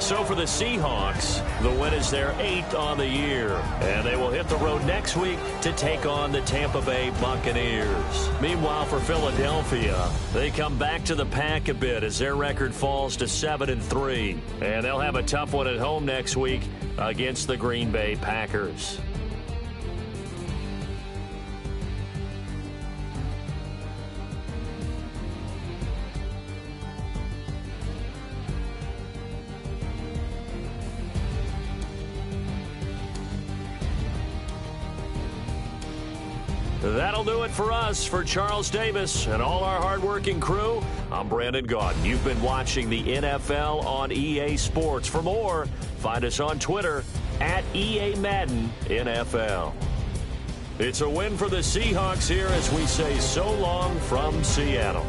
So for the Seahawks, the win is their 8th on the year, and they will hit the road next week to take on the Tampa Bay Buccaneers. Meanwhile, for Philadelphia, they come back to the pack a bit as their record falls to 7-3, and they'll have a tough one at home next week against the Green Bay Packers. That'll do it for us. For Charles Davis and all our hardworking crew, I'm Brandon Gaudin. You've been watching the NFL on EA Sports. For more, find us on Twitter at EA Madden NFL. It's a win for the Seahawks here as we say so long from Seattle.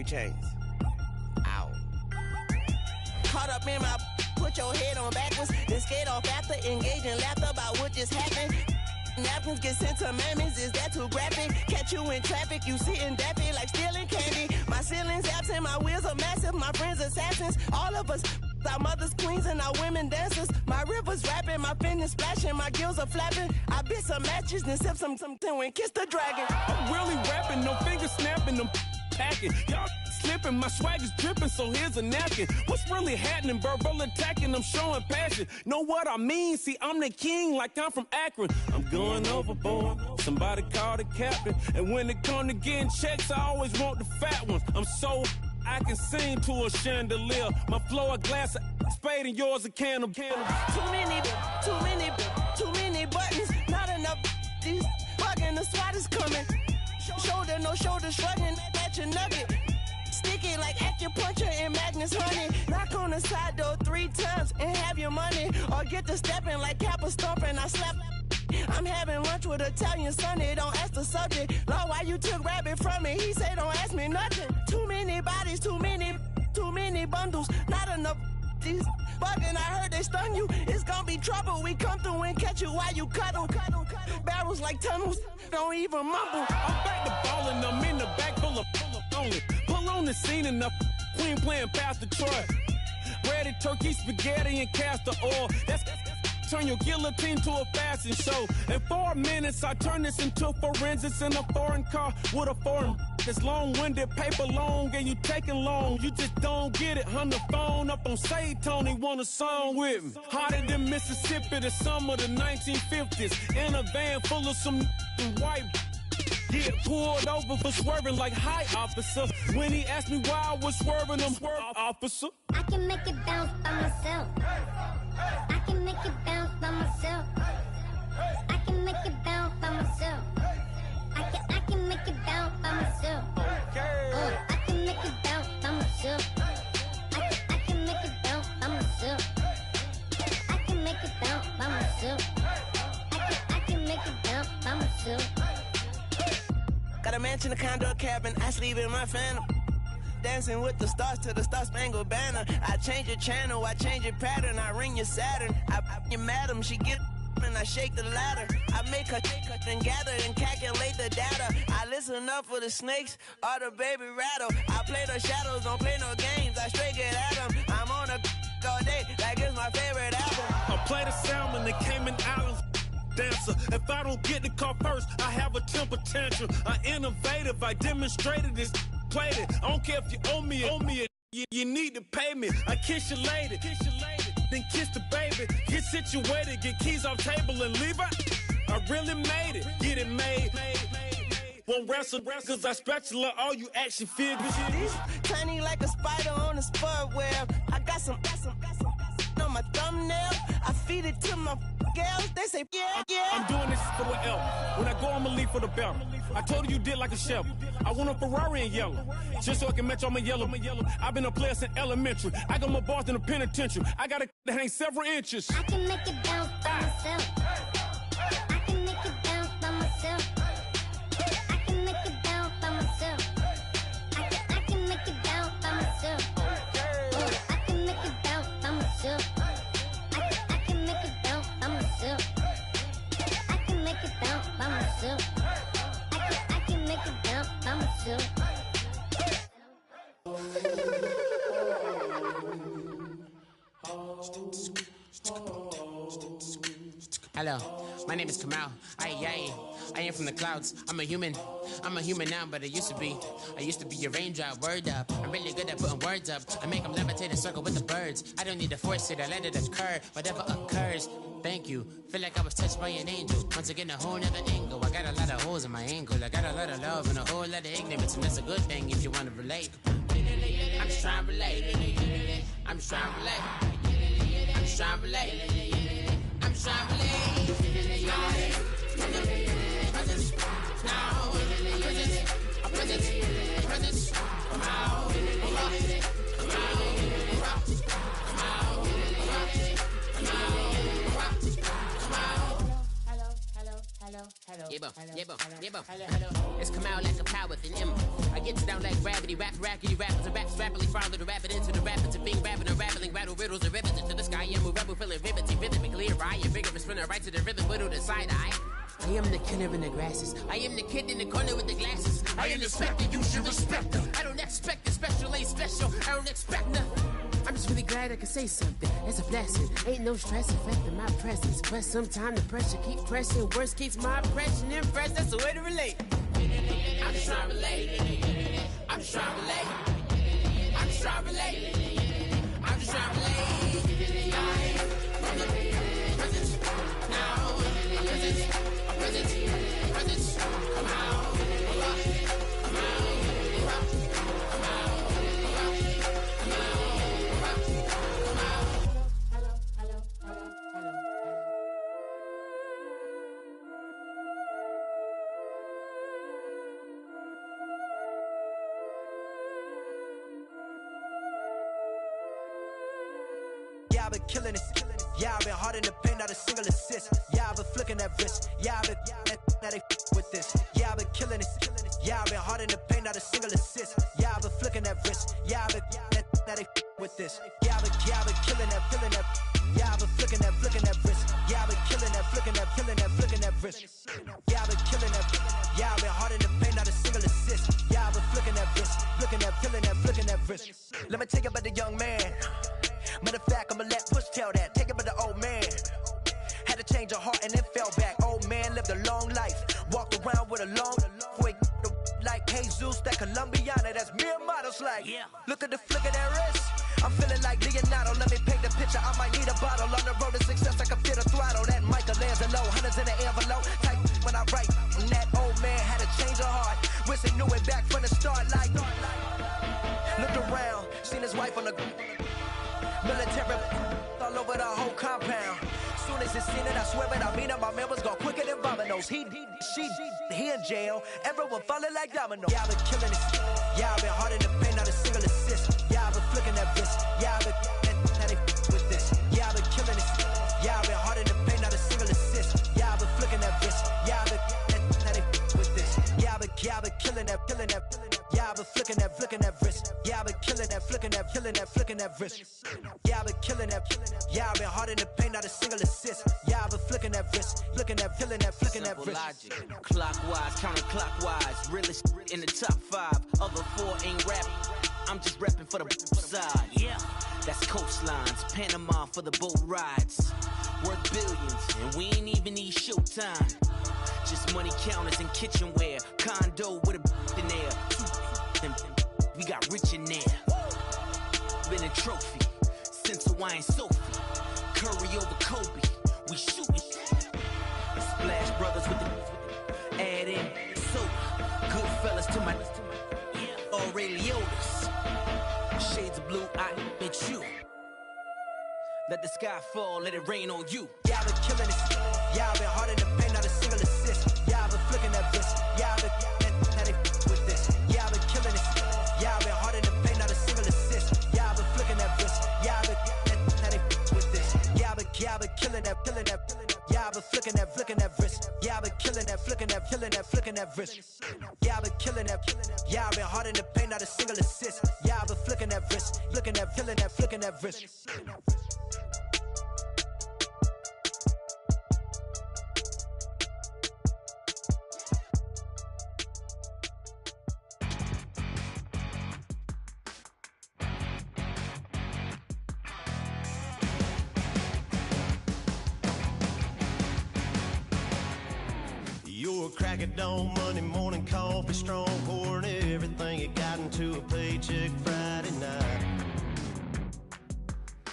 Chains. Ow. Caught up in my, put your head on backwards, then skate off after, engage in laughter about what just happened. Napkins get sent to mammies, is that too graphic? Catch you in traffic, you sitting daffy like stealing candy. My ceiling's absent, my wheels are massive, my friends assassins. All of us, our mothers queens and our women dancers. My rivers rapping, my fingers splashing, my gills are flapping. I bit some matches, then sip something and kiss the dragon. I'm really rapping, no fingers snapping, them packing. Y'all slipping, my swag is dripping, so here's a napkin. What's really happening? Verbal attacking, I'm showing passion. Know what I mean? See, I'm the king like I'm from Akron. I'm going overboard. Somebody call the captain. And when it come to getting checks, I always want the fat ones. I'm so I can sing to a chandelier. My flow a glass of spade and yours a can of Too many buttons. Not enough. These bugging, the SWAT is coming. Shoulder, no shoulder shrugging at your nugget. Sticky like acupuncture and Magnus honey. Knock on the side door 3 times and have your money. Or get to stepping like Kappa stomping. I slap. I'm having lunch with Italian Sonny. Don't ask the subject. Lord, why you took rabbit from me? He said don't ask me nothing. Too many bodies, too many bundles. Not enough. These bugging, I heard they stung you. It's gonna be trouble. We come through and catch you while you cuddle. Barrels like tunnels. Don't even mumble. I'm back to ballin', I'm in the back full of only. Pull on the scene enough. Queen playing Pastor Troy. Ready turkey, spaghetti, and castor oil. That's turn your guillotine to a fashion show. In 4 minutes, I turn this into forensics in a foreign car with a foreign. It's long-winded, paper long, and you taking long. You just don't get it. On the phone up on Say Tony, want a song with me. Hotter than Mississippi, the summer of the 1950s. In a van full of some white. Get pulled over for swerving like hi, officer. When he asked me why I was swerving, I'm officer. I can make it bounce by myself. I can make it bounce by myself. I can make it bounce by myself. I can make it bounce by myself. I can make it bounce by myself. I can make it bounce by myself. I can make it bounce by myself. I can make it bounce by myself. Got a mansion, a condo, a cabin. I sleep in my phantom. Dancing with the stars to the Star-Spangled Banner. I change your channel, I change your pattern. I ring your Saturn. I you madam, she get and I shake the ladder. I make her and gather and calculate the data. I listen up for the snakes or the baby rattle. I play the shadows, don't play no games. I straight get at them. I'm on a all day, like it's my favorite album. I play the salmon, the Cayman Islands dancer. If I don't get the car first, I have a temper tantrum. I innovative, I demonstrated this, played it. I don't care if you owe me it. You need to pay me. I kiss your lady, then kiss the baby. Get situated, get keys off table and leave her. I really made it, get it made. Won't wrestle, cause I spatula all you action figures. Tiny like a spider on a spud web. I got some on my thumbnail. I feed it to my girls. They say, yeah. I'm doing this for the L. When I go, I'ma leave for the belt. I told you did like a chef. I want a Ferrari in yellow, just so I can match all my yellow. I've been a player since elementary. I got more bars than a penitentiary. I got a that hang several inches. I can make it bounce by myself. I can make it bounce by myself. I can make it bounce by myself. I can make it bounce by myself. I can make it bounce by myself. I can make it bounce by myself. I can make it bounce by myself. I can make it bounce by myself. Hello, my name is Kamal. I am from the clouds. I'm a human now, but I used to be a raindrop. Word up, I'm really good at putting words up. I make them levitate and circle with the birds. I don't need to force it, I let it occur. Whatever occurs, thank you. Feel like I was touched by an angel. Once again, a whole nother angle. I got a lot of holes in my angle. I got a lot of love and a whole lot of ignorance, and that's a good thing if you want to relate. I'm just trying to relate. I'm just trying to relate. I'm just trying to relate. I'm just trying to relate. It's come out like a power with an M. I get you down like gravity, rap rackety rappers and raps rapidly follow the rapid into the rapids and being rapping and rattling rattle riddles and rivets into the sky. I'm a rebel feeling riveting, rhythmically right, a vigorous spinner right to the rhythm, whittle the side eye. I am the killer in the grasses. I am the kid in the corner with the glasses. I am the specter, you should respect them. I don't expect the special, ain't special. I don't expect nothing. I'm just really glad I can say something. It's a blessing. Ain't no stress affecting my presence. But sometimes the pressure keep pressing. Worst keeps my impression impressed. That's the way to relate. I'm just trying to relate. I'm just trying to relate. I'm just trying to relate. I'm just trying to relate. From the presence now. Presence. Come out. Yeah, I've been killing it. Yeah, I've been hard in the paint, not a single assist. Yeah, I've been flicking that wrist. Yeah, I've been now they with this. Yeah, I've been killing it. Yeah, I've been hard in the paint, not a single assist. Yeah, I've been flicking that wrist. Yeah, I've been now they with this. Yeah, I've been killing that. Yeah, I've been flicking that wrist. Yeah, I've been killing that, flicking that wrist. Yeah, I've been killing that. Yeah, I've been hard in the paint, not a single assist. Yeah, I've been flicking that wrist, flicking that wrist. Let me tell you about the young man. Matter of fact, I'ma let Push tell that. Take it by the old man. Had to change her heart and then fell back. Old man lived a long life. Walked around with a long quick like Jesus, that Colombiana. That's mere models like. Yeah. Look at the flick of that wrist. I'm feeling like Leonardo. Let me paint the picture. I might need a bottle. On the road to success, I can fit a throttle. That Michelangelo, hundreds in the envelope. Type when I write. And that old man had to change her heart. Wish he knew it back from the start. Like, looked around, seen his wife on the military all over the whole compound. Soon as he seen it, I swear it, I mean it, my man was gone quicker than dominoes. He in jail, everyone falling like dominoes. Yeah, I've been killing it. Yeah, I've been hard in the paint, not a single assist. Yeah, I've been flicking that wrist. Yeah, I've been now they with this. Yeah, I've been killing it. Yeah, I've been hard in the paint, not a single assist. Yeah, I've been flicking that wrist. Yeah, I've been now they with this. Yeah, I've been killing that. Yeah, I've been flicking that wrist. Yeah, I've been killing that, flicking that wrist. Yeah, I've been killing that. Yeah, I've been hard in the paint, not a single assist. Yeah, I've been flicking that wrist. killing that, flicking that wrist. Logic. Clockwise, counterclockwise. Realest in the top 5. Other 4 ain't rapping. I'm just repping for the side. Yeah, that's coastlines. Panama for the boat rides. Worth billions, and we ain't even need showtime. Just money counters and kitchenware. Condo with a in there. We got rich in there. Been a trophy since Hawaiian Sophie. Curry over Kobe. We shootin'. Splash Brothers with the add in soda. Good fellas to my Aureliotas. Shades of blue, I bet you. Let the sky fall, let it rain on you. Yeah, I've been killing it. Yeah, I've been hard in the paint, not a single assist. Yeah, I've been flicking that wrist. Yeah, I've been now they with this. Yeah, I've been killing it. Yeah, I've been hard in the paint, not a single assist. Yeah, I've been flicking that wrist. Yeah, I've been now they with this. Yeah, I've been killing that, killing that. Yeah, I've been flicking that wrist. Yeah, I've been killing that, flicking that, flicking that wrist. Yeah, I've been killing that. Yeah, I've been hard in the paint, not a single assist. Yeah, I've been flicking that wrist, flicking that, flicking that wrist. You're a crack at dawn, Monday morning coffee, strong, pouring everything you got into a paycheck Friday night.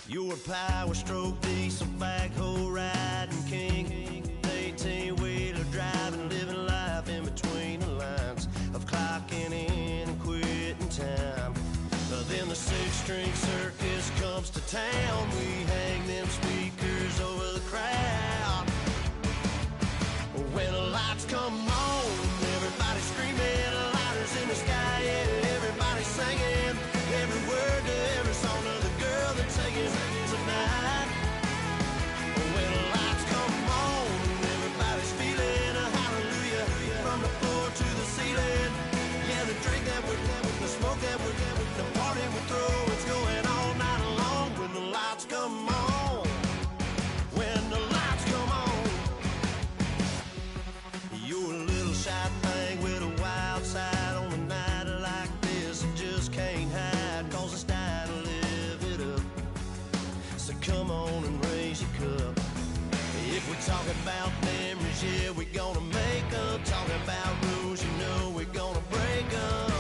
You're a power stroke, diesel backhoe riding king, 18-wheeler driving, living life in between the lines of clocking in and quitting time. Then the 6-string circus comes to town. We hang them speakers over the crowd. When the lights come on, everybody screaming, lighters in the sky, yeah, everybody singing every word to every song of the girl they're taking tonight. When the lights come on, everybody's feeling a hallelujah from the floor to the ceiling. Yeah, the drink that we're the smoke that we're the party we throw, it's going all night long. When the lights come on, when the lights come on. You're a little shy thing with a wild side on a night like this. You just can't hide, cause it's time to live it up. So come on and raise your cup. If we're talking about memories, yeah, we're gonna make them. Talking about rules, you know we're gonna break them.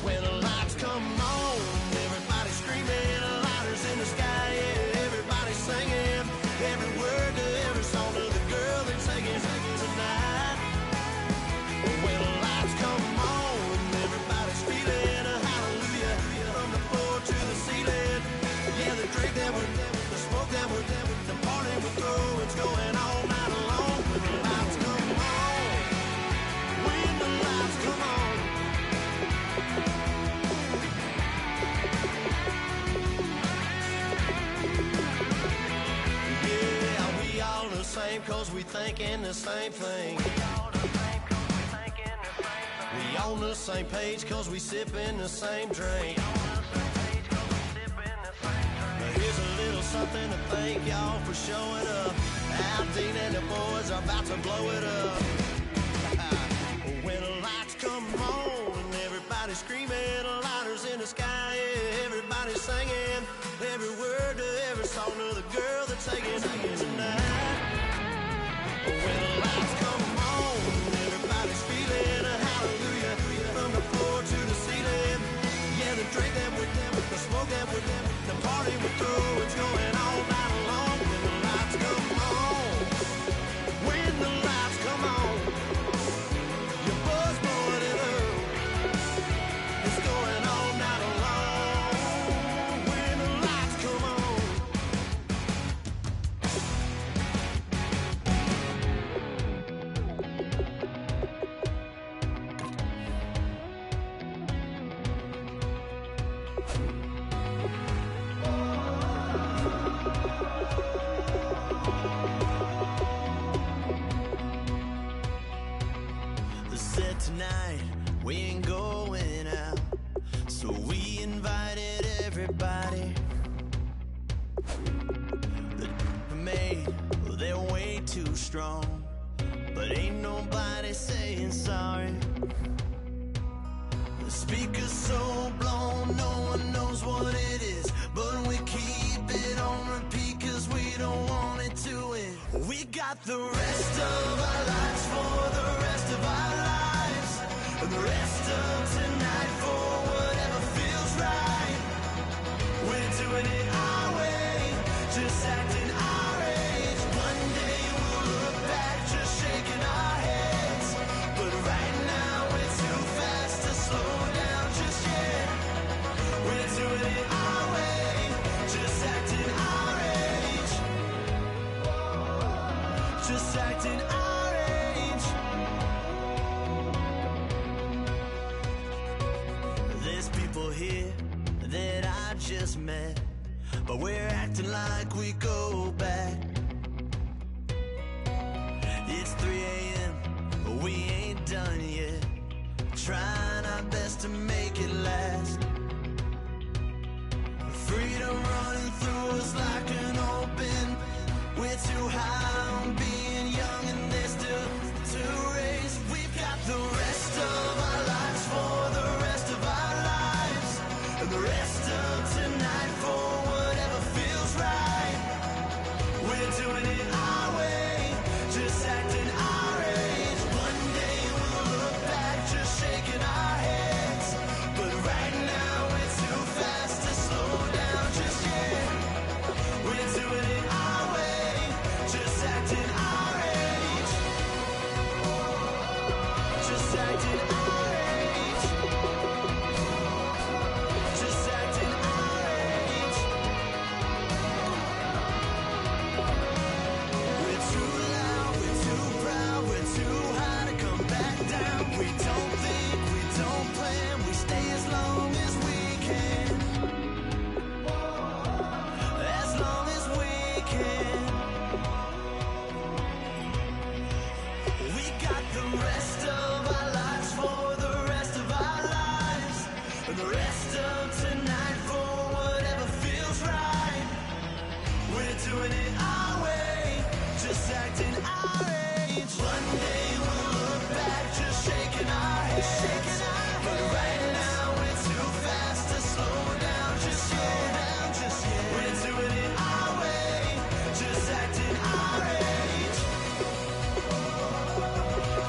When the lights come on, everybody's screaming, lighters in the sky, yeah, everybody's singing every word to every song of the girl they're taking tonight. When the lights come on, everybody's feeling a hallelujah from the floor to the ceiling. Yeah, the drink that we're the smoke that we're the party we throw, it's going all night long. When the lights come on, when the lights come on. Yeah, we all the same cause we thinking the same thing. We on the same page cause we sipping the same drink. Now here's a little something to thank y'all for showing up. Al Dean and the boys are about to blow it up. When the lights come on and everybody's screaming, lighters in the sky, yeah, everybody's singing every word to every song of the girl they're taking tonight. When the lights come on, everybody's feeling a hallelujah from the floor to the ceiling. Yeah, the drink that we're the smoke that we're the party we throw, it's going all night long. When the lights come on, when the lights come on, your buzz blowing it up, it's going all night long. When the lights come on. Said tonight we ain't going out, so we invited everybody. The made, well, they're way too too strong, but ain't nobody saying sorry. The speaker's so blown, no one knows what it is, but we keep it on repeat cause we don't want it to end. We got the rest of our lives for the rest of our lives, and the rest of tonight for whatever feels right. We're doing it our way, just acting our age. One day we'll look back just shaking our heads, but right now we're too fast to slow down just yet. We're doing it our way, just acting our age, just acting our age. There's people here that I just met, but we're acting like we go back. It's 3 a.m., but we ain't done yet, trying our best to make it last. Freedom running through us like an open. We're too high on being young and there's still to raise. We've got the rest of our lives for the rest of our lives, and the rest of tonight for whatever feels right. We're doing it our way, just acting our age. One day we'll look back just shaking our heads, but right now we're too fast to slow down just yet. We're doing it our way, just acting our age, just acting our age, just acting our age. We're too loud, we're too proud, we're too high to come back down. We don't think, we don't plan, we stay as long as we can, as long as we can. We got the rest of our lives for the rest of our lives, and the rest of tonight for whatever feels right. We're doing it our way, just acting our age. One day we'll look back just shaking our heads, but right now we're too fast to slow down just yet. We're doing it our way, just acting our age,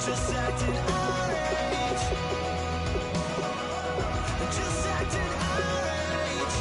just acting our age, just acting our age.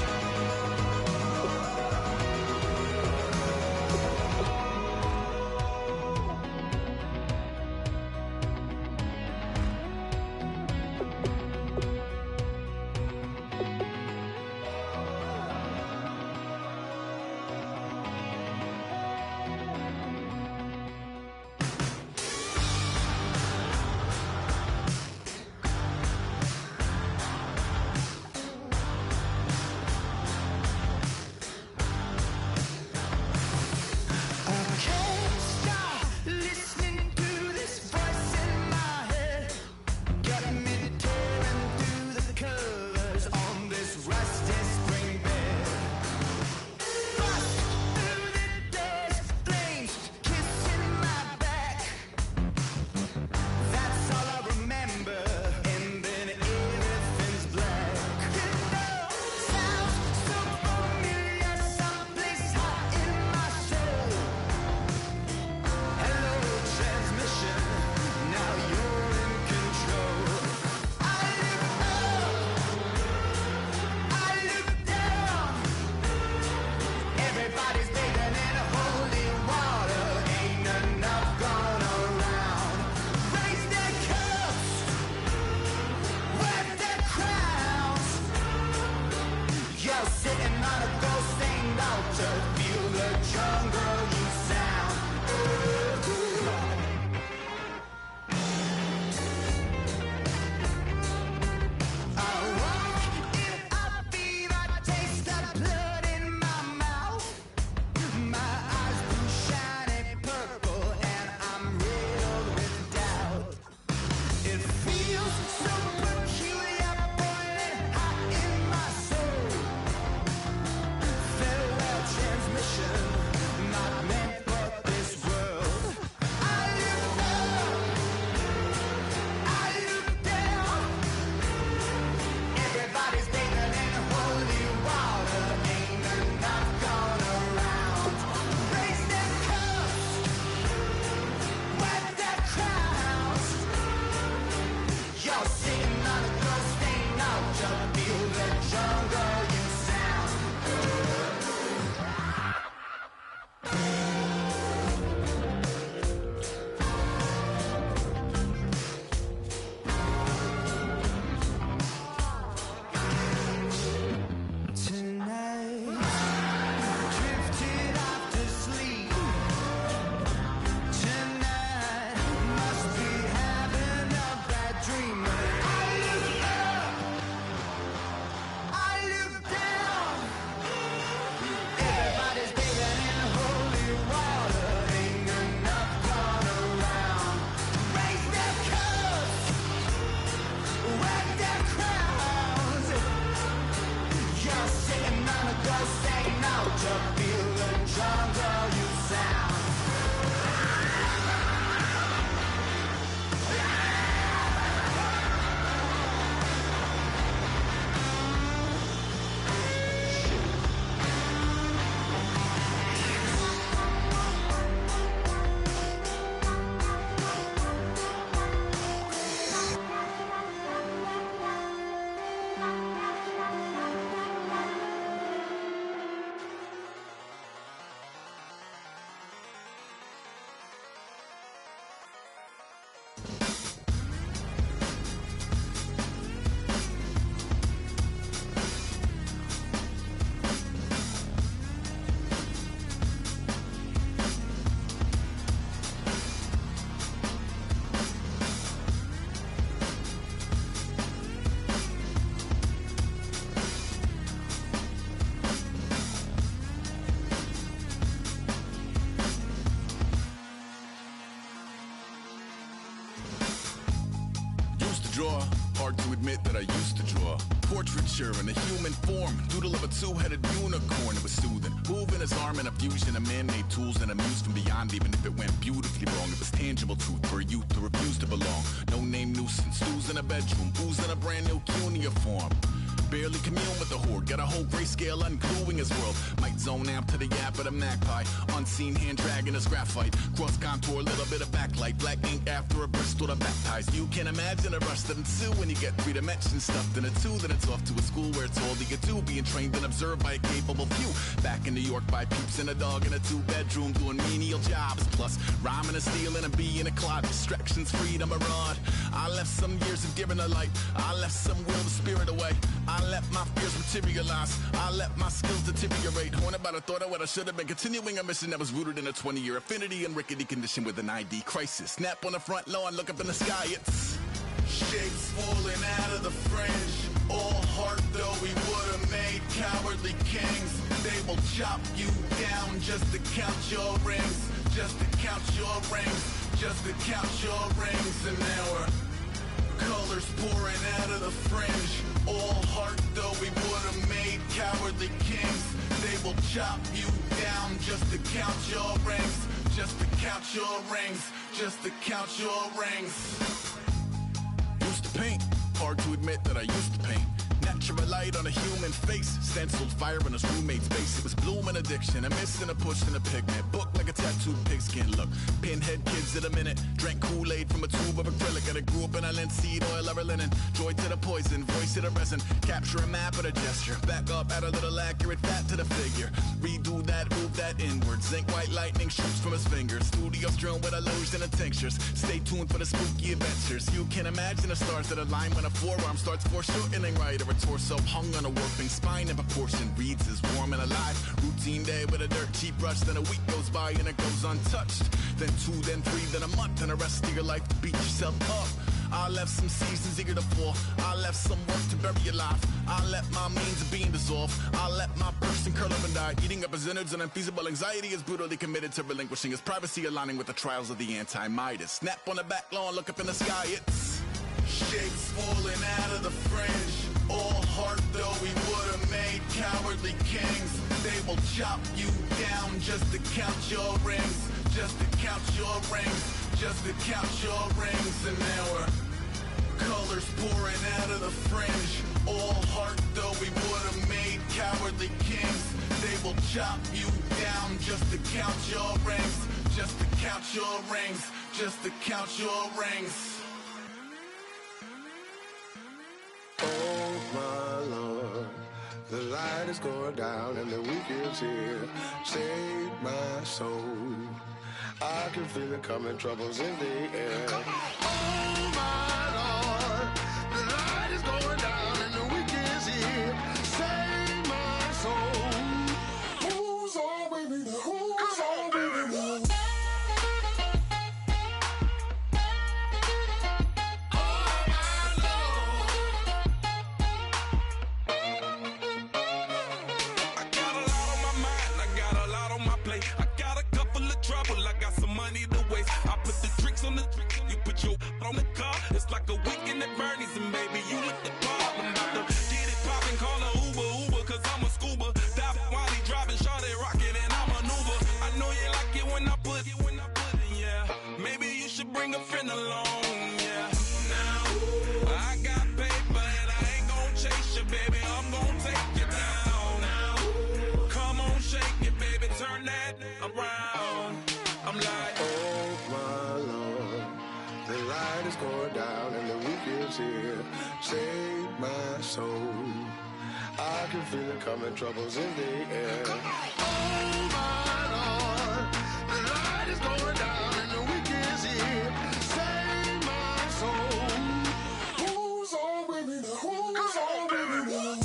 You're sitting on a ghost, ain't out to feel the jungle. You sound good. Hard to admit that I used to draw portraiture in a human form, doodle of a two-headed unicorn. It was soothing, moving his arm in a fusion of man-made tools and amused from beyond. Even if it went beautifully wrong, it was tangible truth for a youth to refuse to belong. No name nuisance, stews in a bedroom, booze in a brand new cuneiform. Barely commune with the horde, got a whole grayscale ungluing his world. Might zone amp to the yap of the magpie, unseen hand dragging his graphite. Cross contour, little bit of backlight, black ink after a Bristol to baptize. You can imagine a rush that ensue when you get 3 dimensions stuffed in a 2. Then it's off to a school where it's all you can do, being trained and observed by a capable few. Back in New York by peeps and a dog in a 2-bedroom doing menial jobs. Plus rhyming and stealing and being a clod, distractions, freedom, a rod. I left some years of giving a light, I left some will, the spirit away. I let my fears materialize, I let my skills deteriorate. Haunted by the thought of what I should have been, continuing a mission that was rooted in a 20-year affinity and rickety condition with an ID crisis. Snap on the front lawn, look up in the sky, it's shapes falling out of the fringe. All heart though we would have made cowardly kings. They will chop you down just to count your rings, just to count your rings, just to count your rings. And now we're colors pouring out of the fringe. All heart though we would have made cowardly kings. They will chop you down just to count your rings, just to count your rings, just to count your rings. Used to paint, hard to admit that I used to paint. Natural light on a human face, stenciled fire in his roommate's base. It was blooming addiction, a miss and a push and a pigment. Book like a tattooed pigskin look. Pinhead kids in a minute. Drank Kool-Aid from a tube of acrylic. And I grew up in a linseed oil ever linen. Joy to the poison, voice to the resin. Capture a map of a gesture. Back up, add a little accurate fat to the figure. Redo that, move that inward. Zinc white lightning shoots from his fingers. Studio strewn with illusion and tinctures. Stay tuned for the spooky adventures. You can imagine the stars that align when a forearm starts foreshortening right. Or a torso hung on a warping spine in proportion. Reads as warm and alive. Routine day with a dirt cheap brush. Then a week goes by and it goes untouched. Then 2, then 3, then a month. And the rest of your life to beat yourself up. I left some seasons eager to fall. I left some work to bury your life. I let my means of being dissolved. I let my person curl up and die. Eating up his innards and unfeasible anxiety is brutally committed to relinquishing his privacy, aligning with the trials of the anti-Midas. Snap on the back lawn, look up in the sky, it's shapes falling out of the fringe. All heart though we would have made cowardly kings. They will chop you down just to count your rings, just to count your rings, just to count your rings. And now we're colors pouring out of the fringe. All heart though we would have made cowardly kings. They will chop you down just to count your rings, just to count your rings, just to count your rings. is going down and the weekend's here. Save my soul. I can feel it coming, troubles in the air. Oh my Lord, the light is going down and the weekend's here. Save my soul. Who's all with me now? Who's all with me now? On the you put your on the car. It's like a weekend at Bernie's, and baby, you look the part. I'm about to get it poppin', call a Uber, cause I'm a scuba. Dive while he driving, shawty rockin', and I'm an Uber. I know you like it when I put it, yeah. Maybe you should bring a friend along, yeah. Now, I got paper, and I ain't gon' chase you, baby. I'm gon' take you down. Now, come on, shake it, baby, turn that around. I'm like, oh my Lord, the light is going down and the weekend's here. Save my soul. I can feel it coming, troubles in the air. Oh my Lord, the light is going down and the weekend's here. Save my soul. Who's all with me now? Who's all with me now?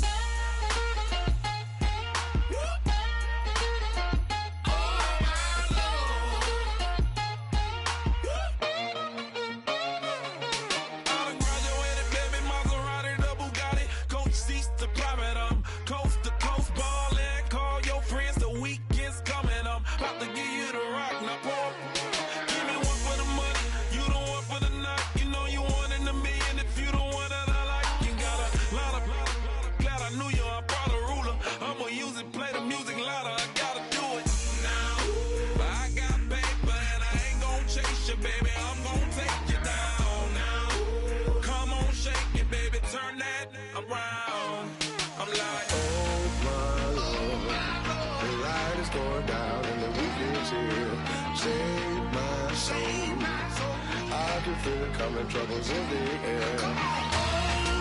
Save my soul. I can feel it coming, troubles in the air. Oh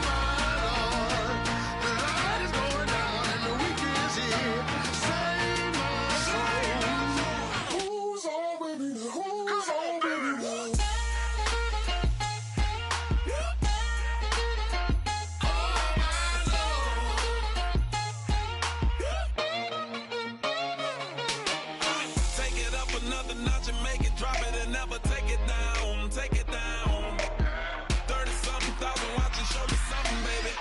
my Lord, the light is going down and the weekend's here. Save my soul. Who's all with me now? Who's all with me now? Another notch and make it drop it and never take it down. Take it down. 30-something thousand watching, show me something, baby.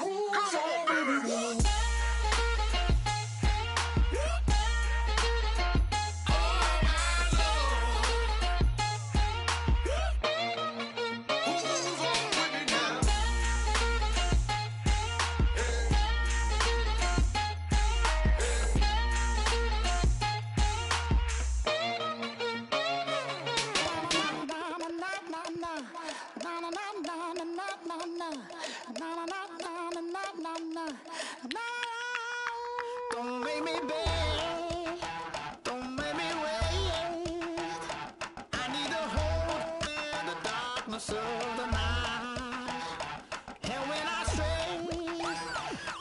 Who's all baby now? Don't make me beg, don't make me wait. I need to hold in the darkness of the night. And when I stray,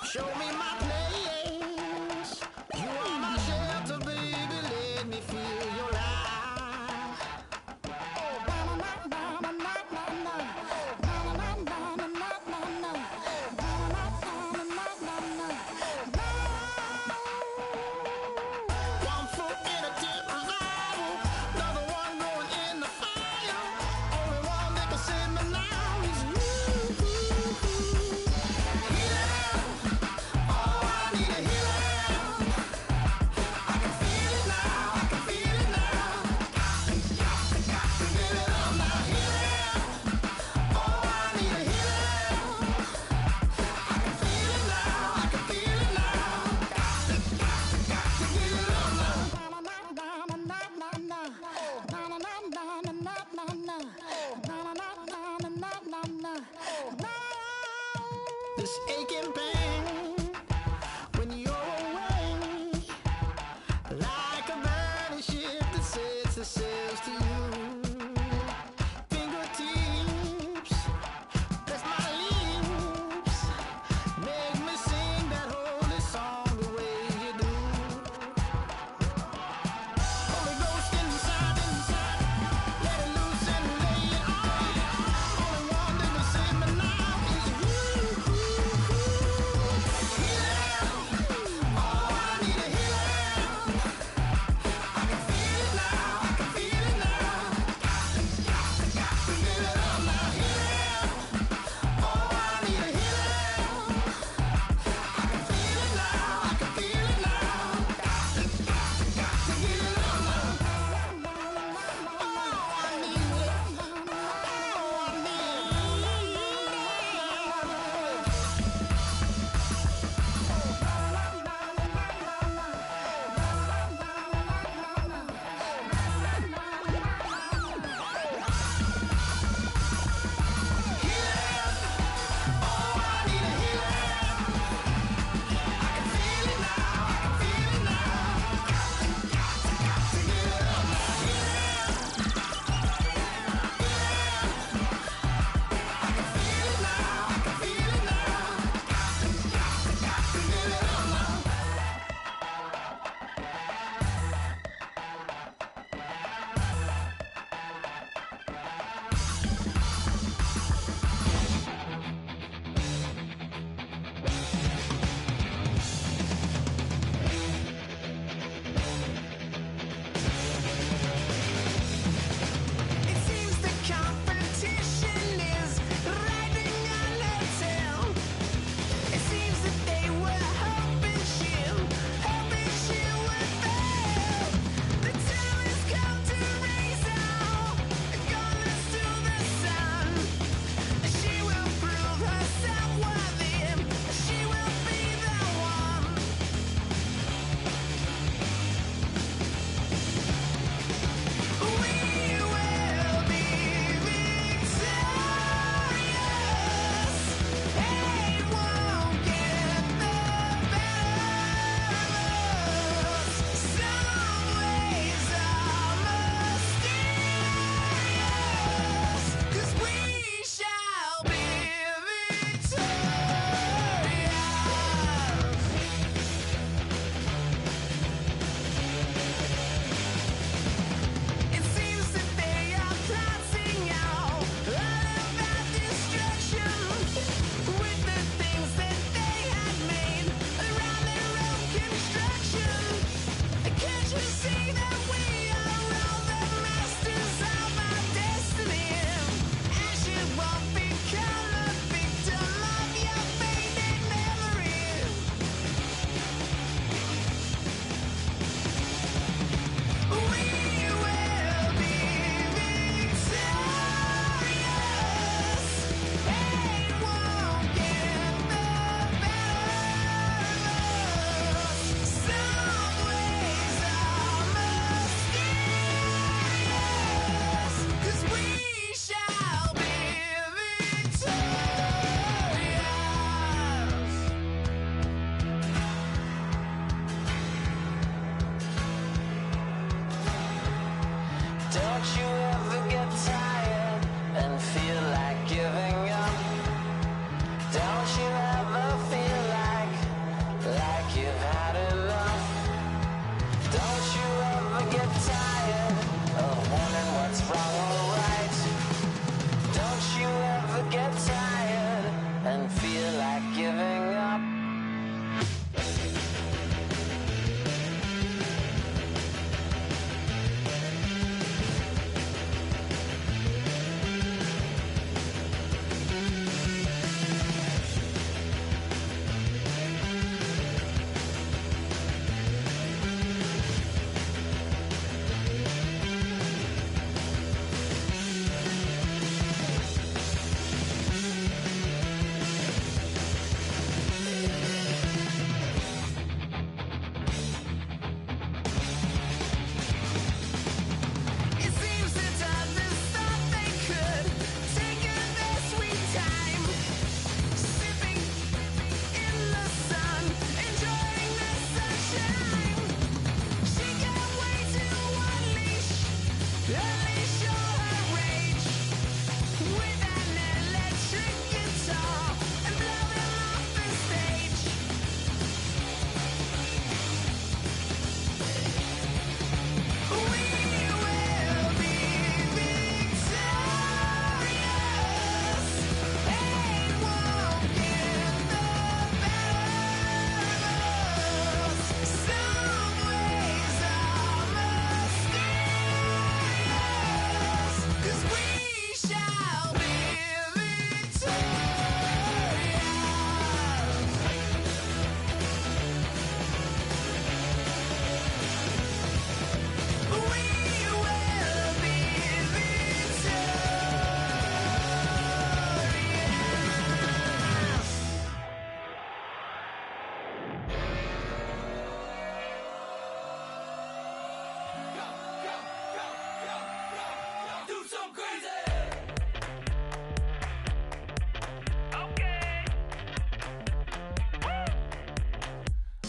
show me my place. You are my shelter, baby, let me feel your light. Oh, one foot in a deep revival, another one going in the fire. Only one that can save me now is you. Healing, oh, I need a healing. I can feel it now, I can feel it now. Got to give it up now, healing. Oh, I need a healing. I can feel it now, I can feel it now. Got to give it up now. This aching pain when you're away, like a burning ship that sets the sails to you. Fingertips, that's my lips, make me sing that whole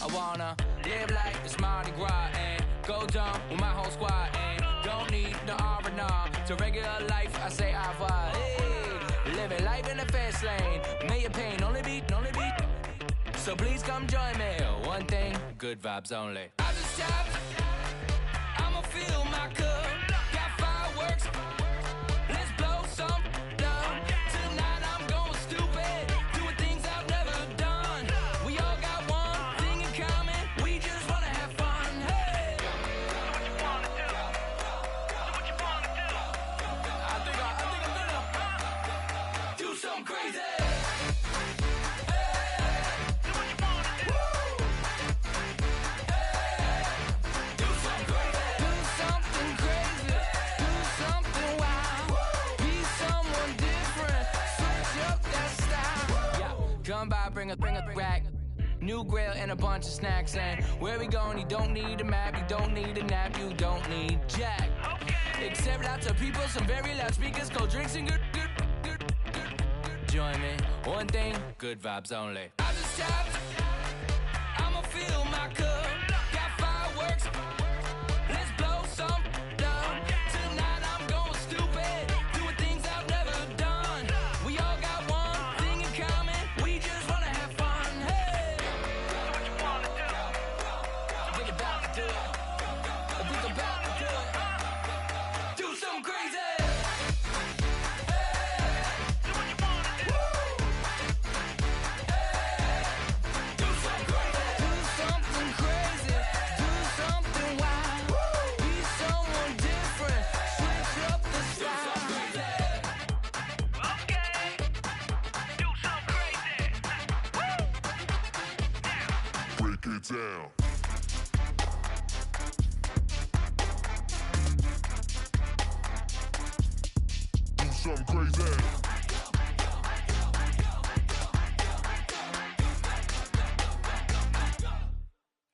I wanna live like it's Mardi Gras and go dumb with my whole squad and don't need no R&R. To regular life, I say au revoir. Hey, living life in the fast lane. May your pain only be. So please come join me. One thing, good vibes only. I just tapped. I'ma fill my cup. Got fireworks. Let's blow some down. Tonight I'm going stupid. Doing things I've never done. We all got one thing in common. We just wanna have fun. Hey. Do what you wanna do. Do what you wanna do. I think I'm gonna do something crazy. Come by, bring a rack. New grill and a bunch of snacks. And where we going, you don't need a map. You don't need a nap, you don't need jack. Except lots of people, some very loud speakers, cold drinks and good. Join me, one thing, good vibes only. I just tapped, I'ma fill my cup. Got fireworks, let's blow some down. Tonight I'm going stupid, doing things I've never done. We all got one thing in common, we just wanna have fun. Hey, do what you wanna do. I think about to do it. I think I'm about to do it. Do something crazy. Down. Do something crazy.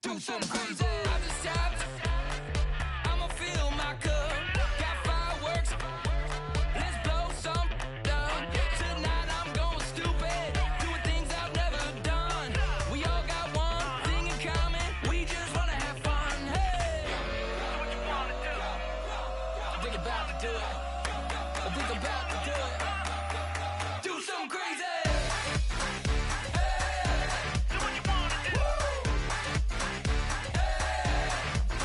Do something crazy. I just tapped. I'ma fill my cup. Got fireworks. Let's blow some down. Tonight I'm going stupid. Doing things I've never done. We all got one thing in common. We just wanna have fun. Hey, do what you wanna do. I think about to do it. I think I'm about to do it. Do something crazy. Do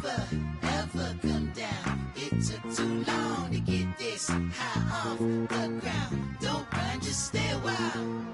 never, ever come down. It took too long to get this high off the ground. Don't run, just stay a while.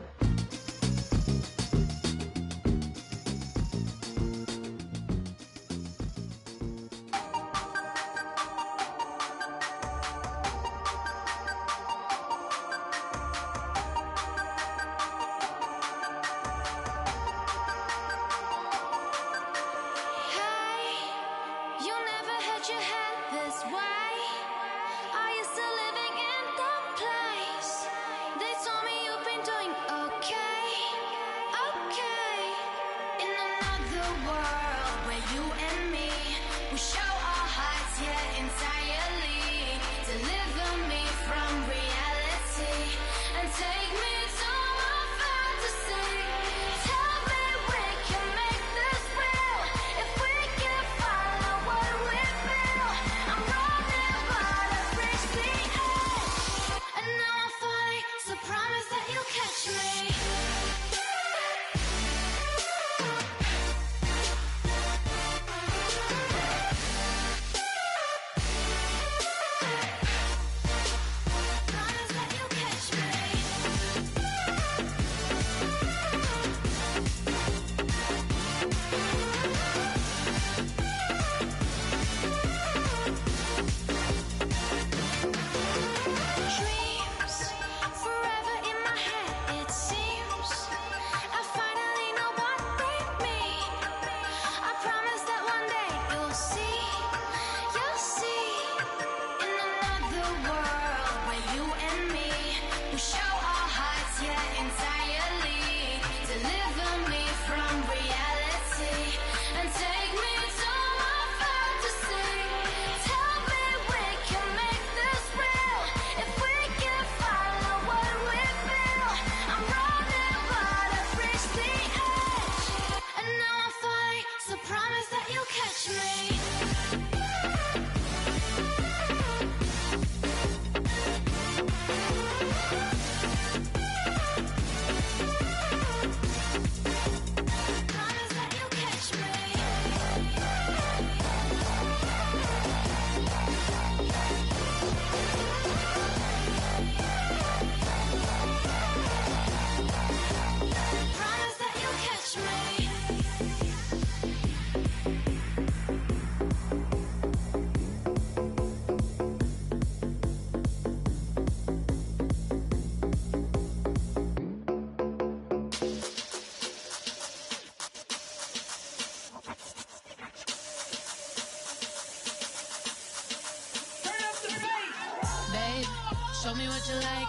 Show me what you like.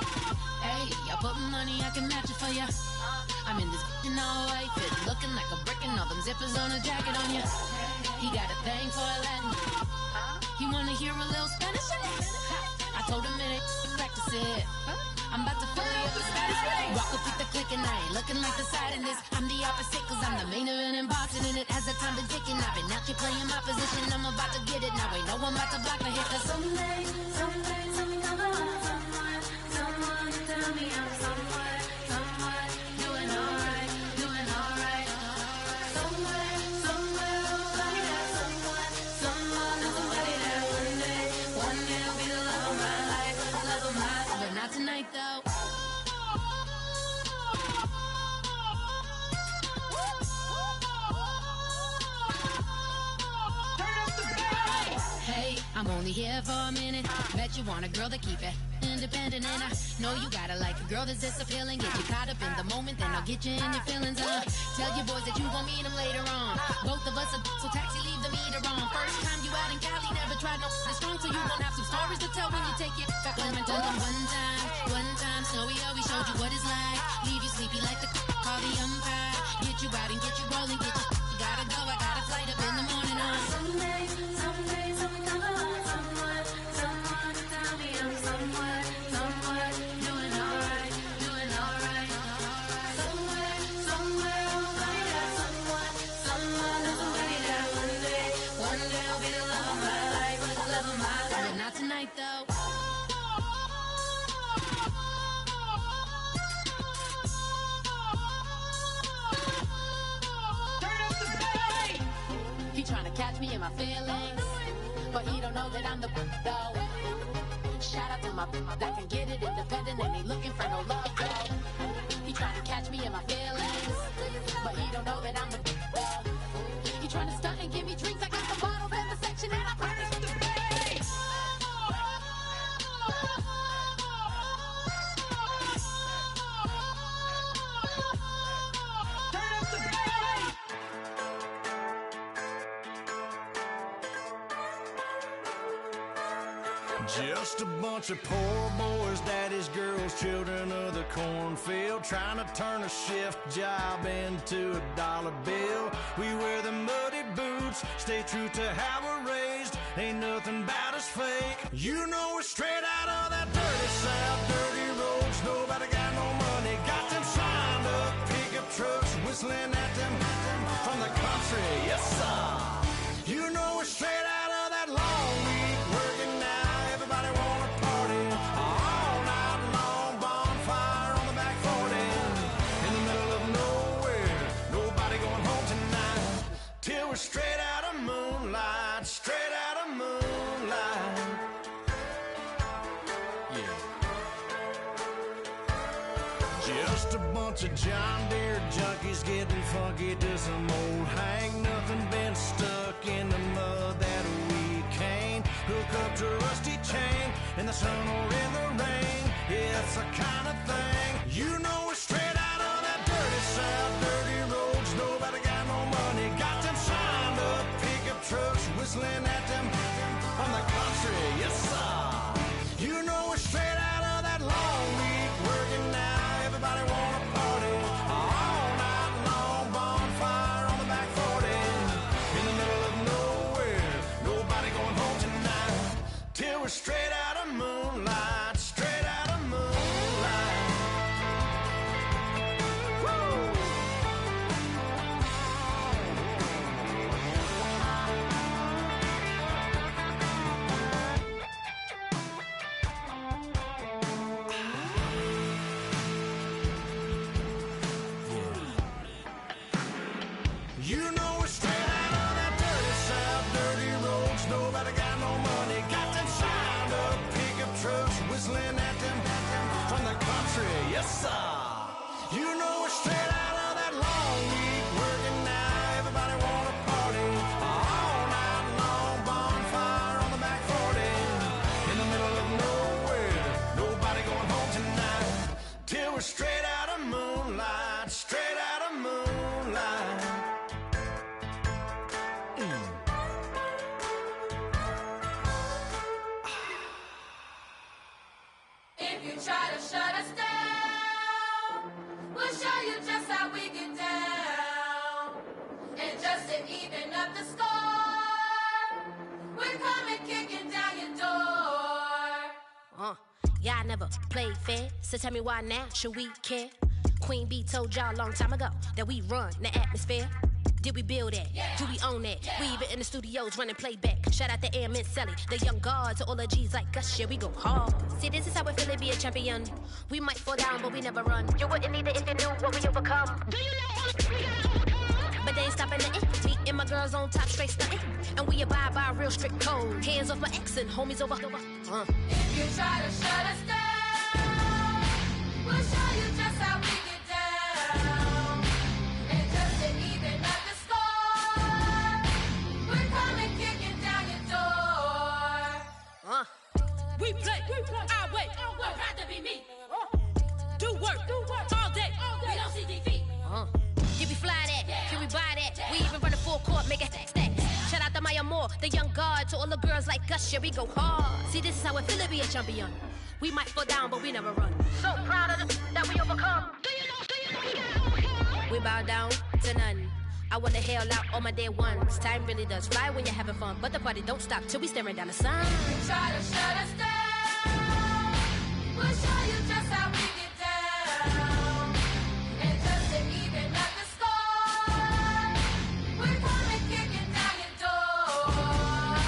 Hey, I put money, I can match it for ya. I'm in this in all white fit, looking like a brick and all them zippers on a jacket on ya. He got a thing for a Latin. He wanna hear a little Spanish in it. I told him it ain't practice it. I'm about to fill you up with status. Walk up with the click and I ain't looking like the side in this. I'm the opposite cause I'm the main event and boxing in it. As the time been ticking, I've been out here playing my position. I'm about to get it now. Ain't no one about to block my hit. Cause someday, something come along. Someone tell me I'm somewhere, doing alright. Somewhere, somebody that someone, somebody that one day will be the love of my life, but not tonight though. Hey, I'm only here for a minute. Bet you want a girl to keep it independent, and I know you gotta like a girl that's this appealing. Get you caught up in the moment, then I'll get you in your feelings. Tell your boys that you gon' meet them later on. Both of us are so taxi, leave the meter on. First time you out in Cali, never tried no strong, so you gon' have some stories to tell when you take it back home and tell them one time, Snowy always showed you what it's like. Leave you sleepy like the call the umpire. Get you out and get you rolling, get you gotta go. I got a flight up in the morning on someday, something come along. Someone tell me I'm somewhere, doing alright. Somewhere, somebody that somebody that one day will be the love of my life, but not tonight though. He tryna catch me in my feelings, but he don't know that I'm the though. Shout out to my that can get it independent and ain't looking for no love though. He trying to catch me in my feelings, but he don't know that I'm the though. He trying to stunt and give me drinks. I got the bottles in the section and I promise to pay. Just a bunch of poor boys, daddy's girls, children of the cornfield, trying to turn a shift job into a dollar bill. We wear the muddy boots, stay true to how we're raised. Ain't nothing about us fake. You know we're straight out of that dirty south, dirty roads. Nobody got no money, got them signed up pickup trucks, whistling at them from the country. Yes, sir. You know we're straight out of that long week working now. Everybody wanna party all night long, bonfire on the back 40, in the middle of nowhere, nobody going home tonight, till we're straight out of moonlight, straight out of moonlight. Yeah. Just a bunch of John Deere junkies getting funky to some old hang, nothing been stuck in the mud that we can't hook up to a rusty chain in the sun or in the rain. Yeah, it's the kind of thing. You know we're straight out of that dirty south, dirty roads. Nobody got no money, got them signed up pickup trucks, whistling at them from the country. Yes, sir. You know we're straight out of that long week working now. Everybody wanna party all night long, bonfire on the back 40, in the middle of nowhere, nobody going home tonight, till we're straight out of moonlight, straight out of moonlight. Woo! You know we're straight out of that dirty south, dirty roads. Nobody got no money, got them signed up pickup trucks, whistling at them from the country. Yes, sir. You know we're straight out of that long week working now. Everybody wanna party all night long, bonfire on the back 40, in the middle of nowhere, nobody going home tonight, till we're straight out of moonlight, straight out of moonlight. If you try to shut us down, we'll show you just how we get down. And just to even up the score, we're coming kicking down your door. Y'all never played fair, so tell me why now should we care? Queen Bee told y'all a long time ago that we run the atmosphere. Did we build that? Yeah. Do we own that? Yeah. We even in the studios running playback. Shout out to Air Mint Sally, the young guards, all the G's like us. Yeah, we go hard. See, this is how it feel to be a champion. We might fall down, but we never run. You wouldn't need it if you knew what we overcome. Do you know all we gotta overcome? But they ain't stopping nothing. Me and my girls on top, straight stunting. And we abide by a real strict code. Hands off my ex and homies over. If you try to shut us down, we'll show you just how we get down. And just to even up the score, we're coming kicking down your door. We play our way. Would rather be me. Do work all day. We don't see defeat. Can we fly that? Can we buy that? We even run a full court, make it stack. Shout out to Maya Moore, the young guard, to all the girls like us. Yeah, we go hard. See, this is how it feel to be a champion. We might fall down, but we never run. So proud of that we overcome. Do you know we gotta overcome? We bow down to none. I wanna hail out all my day ones. Time really does fly when you're having fun, but the party don't stop till we staring down the sun. If you try to shut us down, we'll show you just how we get down. And just to even up the score, we're coming kicking down your door.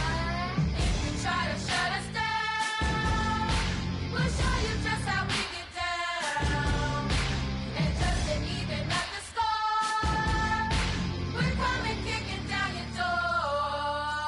If you try to shut us down, we'll show you just how we get down. And just to even up the score, we're coming kicking down your door.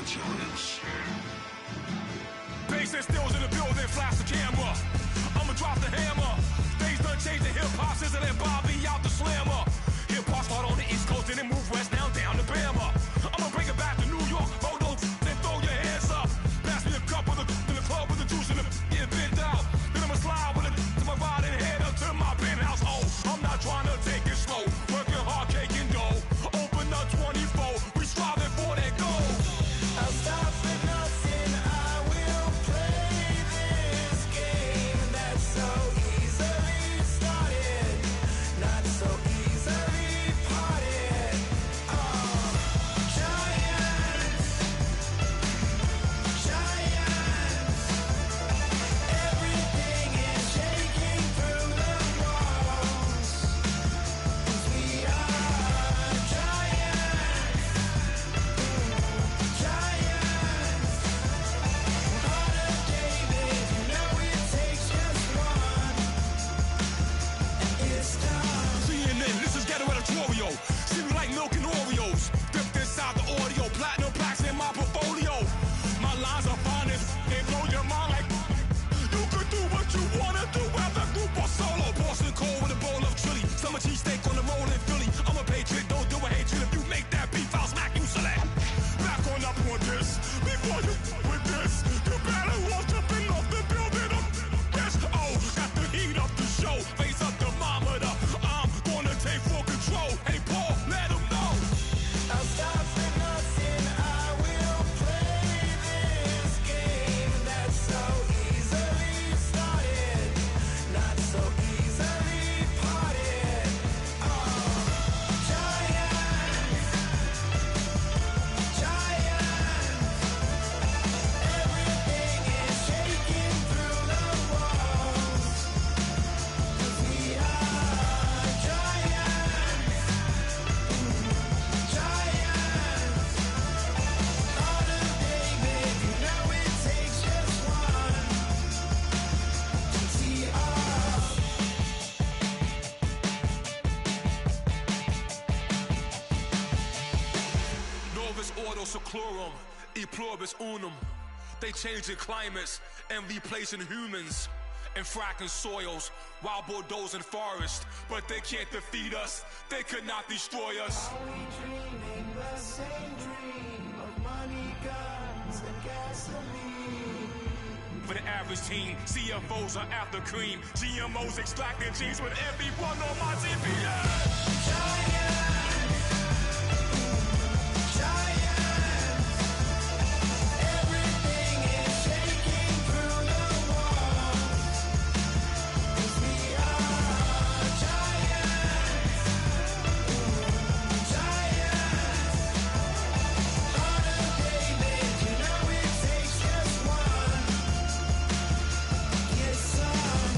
challenge. Bass and stills in the building, flash the camera. I'ma drop the hammer. Things done changed the hip-hop, sizzle and Bobby out the slammer. Hip-hop start on the East Coast and then move west now down to Bama. I'ma bring it back to New York, hold those and throw your hands up. Pass me a cup with in the club with the juice in the get bent out. Then I'ma slide with it to my ride and head up to my penthouse. Oh, I'm not trying to take it slow, working hard, cake and dough. Open up 24, we striving for that goal. I'll stop for nothing, I will play this game that's so easily started, not so easily parted. Giants, everything is shaking through the walls, 'cause we are giants. Heart of David, you know it takes just one, and it's time. CNN, this is ghetto editorial. See me like milk and Oreos. Dipped inside the audio, platinum plaques in my portfolio. My lines are finest, they blow your mind like you could do what you wanna do, whether group or solo. Boston cold with a bowl of chili, summer cheesesteak on the roll in Philly. I'm a patriot, don't do a hatred. If you make that beef, I'll smack you silly. Back on up on this, before you with this, you better walk jumping off the building up. Yes, oh, got the heat up the show, face up thermometer. I'm gonna take full control. Hey Paul, let him know. I'll stop for nothing, I will play this game that's so easily started, not so easily parted. Giants, everything is shaking through the walls, 'cause we are giants. Heart of David, you know it takes just one. GTR. Novus ordo seclorum, e pluribus unum. They changing climates and replacing humans and fracking soils, wild bulldozing forests, but they can't defeat us. They could not destroy us. Are we dreaming the same dream of money, guns, and gasoline? For the average team, CFOs are after cream. GMOs extracting genes with everyone on my TPS. Everything is shaking through the walls, 'cause we are giants. Heart of David, you know it takes just one. Get some.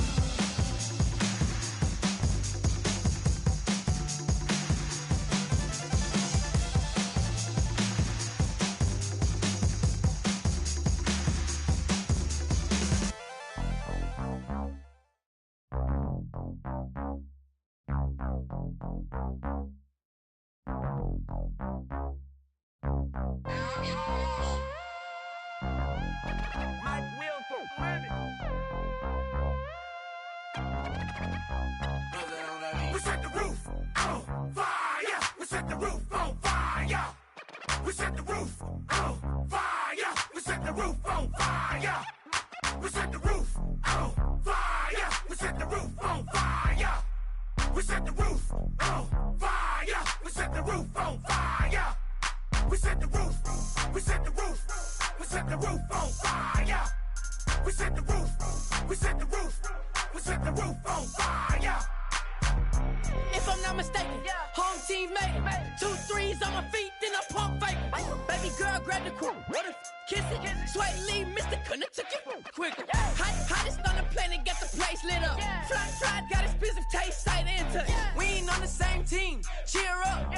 We set the roof on fire. We set the roof on fire. We set the roof on fire. We set the roof on fire. We set the roof on fire. We set the roof on fire. We set the roof on fire. We set the roof on fire. We set the roof. We set the roof. We set the roof on fire. We set the roof. We set the roof. We set the roof on fire. If I'm not mistaken, home team made it. 2 3s on my feet, then I pump fake. Baby girl, grab the crew. What if kiss it? Sweat leave, Mr. Couldn't took it quicker. Hottest on the planet, got the place lit up. Fly, got expensive taste, sight into. We ain't on the same team. Cheer up.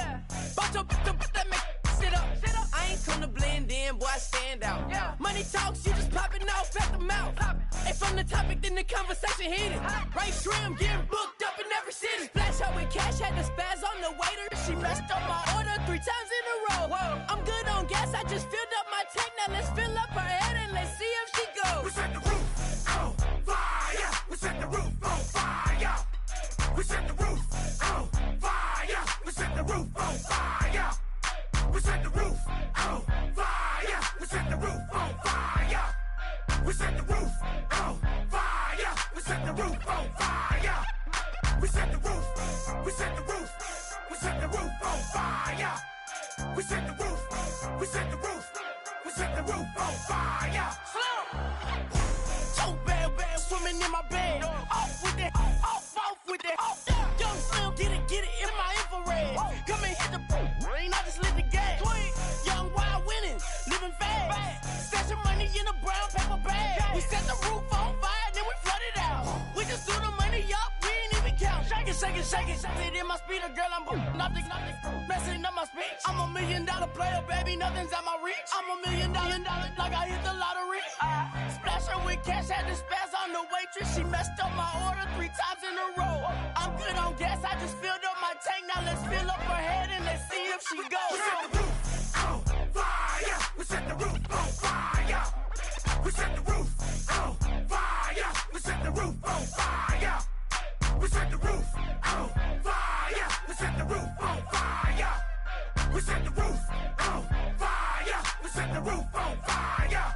Boto, that make sit up. I ain't come to blend in, boy, I stand out. Money talks, you just popping off at the mouth. If I'm the topic, then the conversation heated. Right shrimp, getting booked up in every city. Splash out with cash, had the spaz on the waiter. She messed up my order 3 times in a row. I'm good on gas, I just filled up my tank. roof on fire. We set the roof on fire. We set the roof on fire. We set the roof on fire. We set the roof on fire. We set the roof. We set the roof. We set the roof on fire. We set the roof. We set the roof. We set the roof on fire. So bad, swimming in my bed. Off with that, off with that. Young Slim, get it in my infrared. Come and hit the rain, I just lit the gas. Young wild winning, living fast. Stashing money in a brown paper bag. We set the roof on fire, then we flood it out. We just threw the money up, we ain't even count. Shake it, shake it, shake it. Sit in my speeder, girl, I'm nothing, messing up my speech. I'm $1 million player, baby, nothing's at my reach. I'm $1 million, like I hit the lottery. Splash her with cash, had to spaz on the waitress. She messed up my order 3 times in a row. I'm good on gas, I just filled up my tank. Now let's fill up her head and let's see if she goes. We set the roof on fire. We set the roof on fire. We set the roof on fire. We set the roof on fire. We set the roof on fire. We set the roof on fire. We set the roof on fire. We set the roof on fire.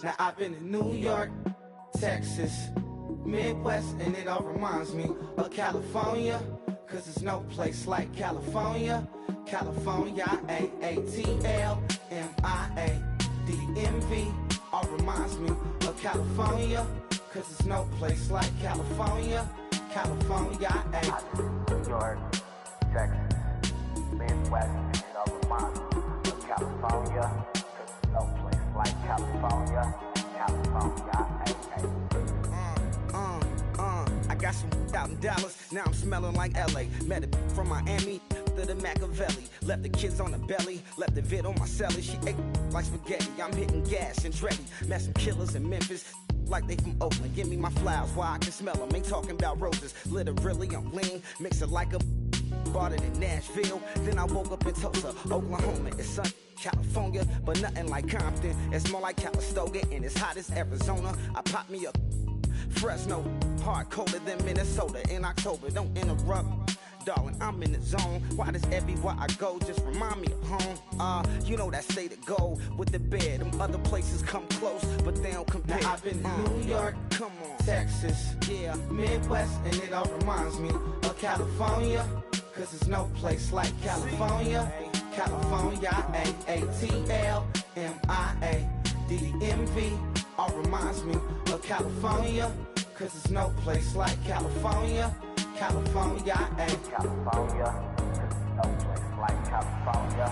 Now I've been in New York, Texas, Midwest, and it all reminds me of California, cause there's no place like California. California, A-A-T-L-M-I-A-D-M-V, all reminds me of California, cause there's no place like California. California, New York, Texas, Midwest, and it all reminds me of California, cause there's no place like California. California, I got some out in Dallas, now I'm smelling like LA. Met a from Miami to the Machiavelli. Left the kids on the belly, left the vid on my celly. She ate like spaghetti, I'm hitting gas and Dreddy. Met some killers in Memphis, like they from Oakland. Give me my flowers while I can smell them. Ain't talking about roses, literally I'm lean. Mix it like a bought it in Nashville. Then I woke up in Tulsa, Oklahoma. It's sun, California, but nothing like Compton. It's more like Calistoga and it's hot as Arizona. I pop me up Fresno, hard colder than Minnesota in October. Don't interrupt, darling, I'm in the zone. Why does everywhere I go just remind me of home? You know that say to go with the bed. Them other places come close, but they don't compare. Now I've been to New York, come on, Texas, yeah, Midwest, and it all reminds me of California, cause there's no place like California. California, A-A-T-L-M-I-A-D-M-V, all reminds me of California, cause there's no place like California. California, California, no place like California.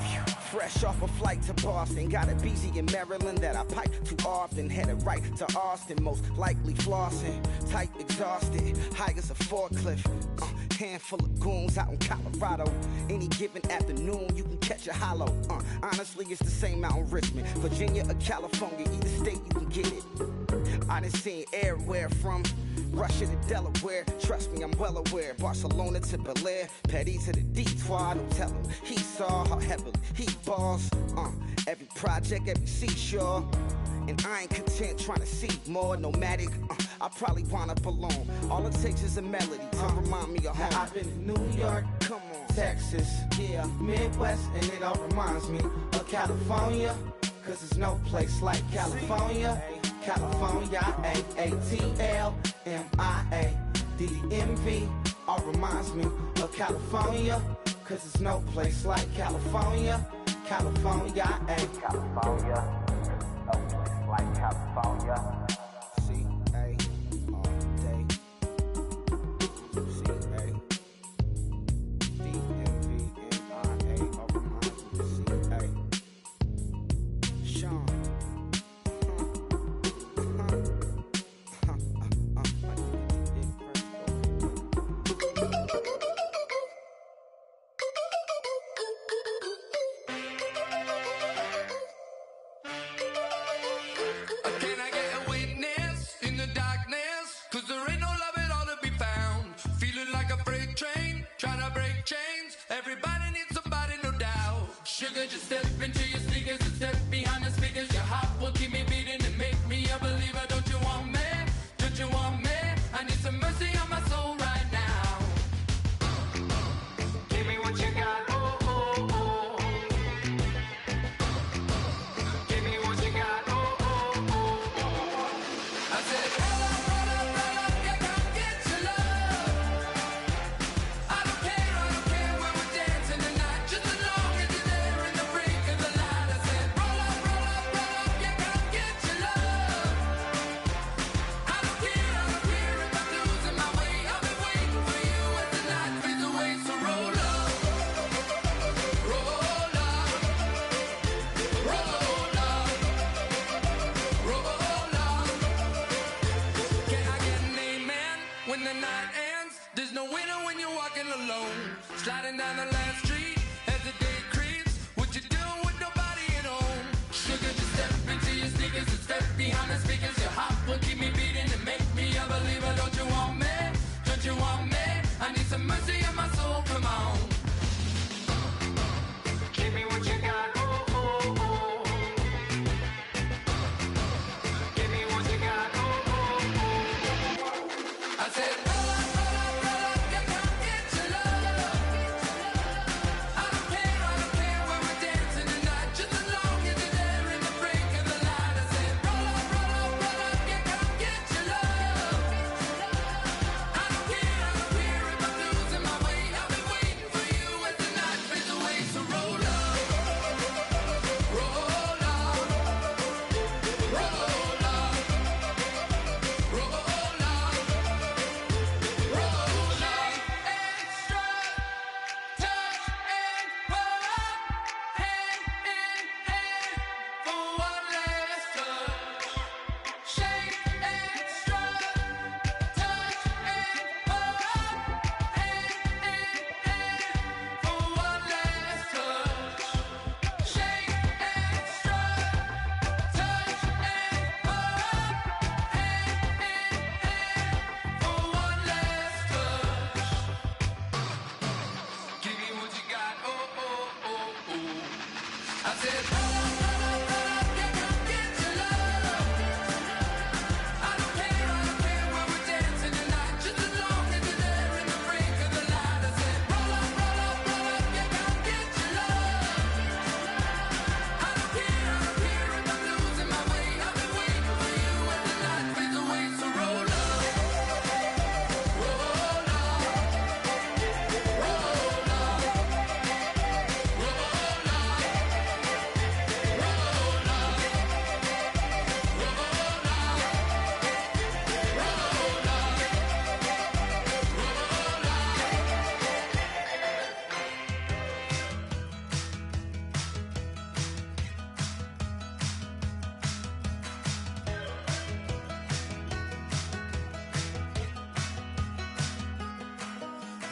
Fresh off a flight to Boston, got a BZ in Maryland that I pipe too often. Headed right to Austin, most likely flossing. Tight, exhausted, high as a forklift. Handful of goons out in Colorado. Any given afternoon, you can catch a hollow. Honestly, it's the same out in Richmond, Virginia or California. Either state, you can get it. I done seen everywhere from Russia to Delaware. Trust me, I'm well aware. Barcelona to Bel Air, Petty to the Detroit. Don't tell him he saw how heavily he balls. Every project, every seashore. And I ain't content trying to see more nomadic. I probably wind up alone. All it takes is a melody to remind me of home. Now I've been to New York, come on, Texas, yeah, Midwest, and it all reminds me of California, cause there's no place like California. California, A-A-T-L-M-I-A-D-M-V, all reminds me of California, cause there's no place like California. California, California, no place like California. C-A all day. C-A D-M-V-M-I-A, all reminds me of C-A. Sean. Just step into your sneakers and step behind the speakers. Your heart will keep me beating and make me a believer. Don't you want me? Don't you want me? I need some mercy on my soul right now. Give me what you got. Oh, oh, oh. Give me what you got. Oh, oh, oh, oh. I said, roll up, yeah, come get your love. I don't care when we're dancing tonight. Just as long as you're there in the break of the light. I said, roll up, yeah, come get your love. I don't care if I'm losing my way. I've been waiting for you as the night fades away. So roll up, roll up, roll up, roll up. Can I get an amen when the night ends? There's no winner when you're walking alone. Sliding down the last street as the day creeps. What you doing with nobody at home? Sugar, just step into your sneakers and step behind the speakers. Your heart will keep me beating and make me a believer. Don't you want me? Don't you want me? I need some mercy on my soul. Come on. Give me what you got. Oh, oh, oh. Give me what you got. Oh, oh, oh. I said, roll up, yeah, come get your love. I don't care when we're dancing tonight. Just as long as you're there in the break of the light. I said, roll up,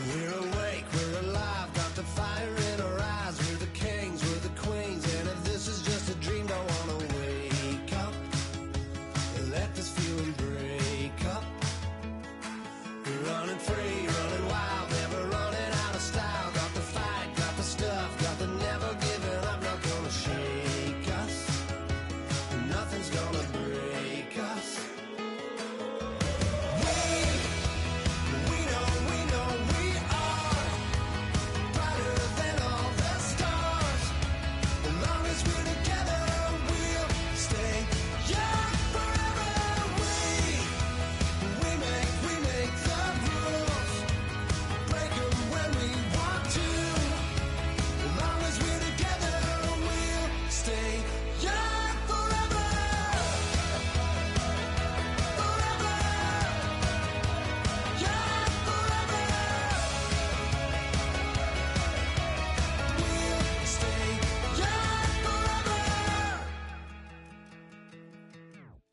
We're awake, we're alive, got the fire in our eyes. We're the kings, we're the queens, and if this is just a dream, don't wanna wake up. Let this feeling break up. We're running free, running wild, never running out of style. Got the fight, got the stuff, got the never giving up. Not gonna shake us, nothing's gonna break us.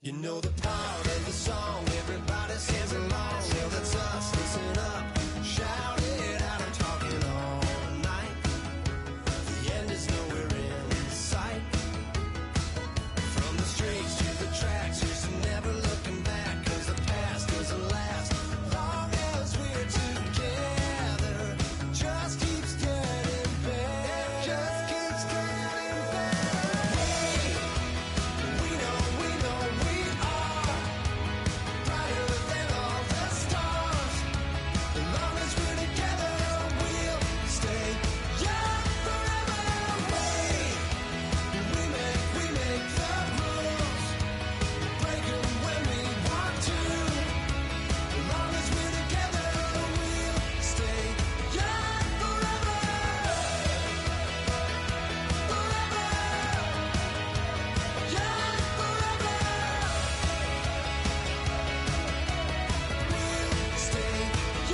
You know the part of the song, everybody sings along. Well, that's us, listen up, shout it out, I'm talking all night. The end is nowhere in sight. From the streets to the tracks, here's some never looking back. Cause the past doesn't last, long as we're together. Just keeps getting better, just keeps getting better. We know we are brighter than all the stars. As long as we're together, we'll stay young forever. We make the rules, break them when we want to. As long as we're together, we'll stay young forever. Young forever. We'll stay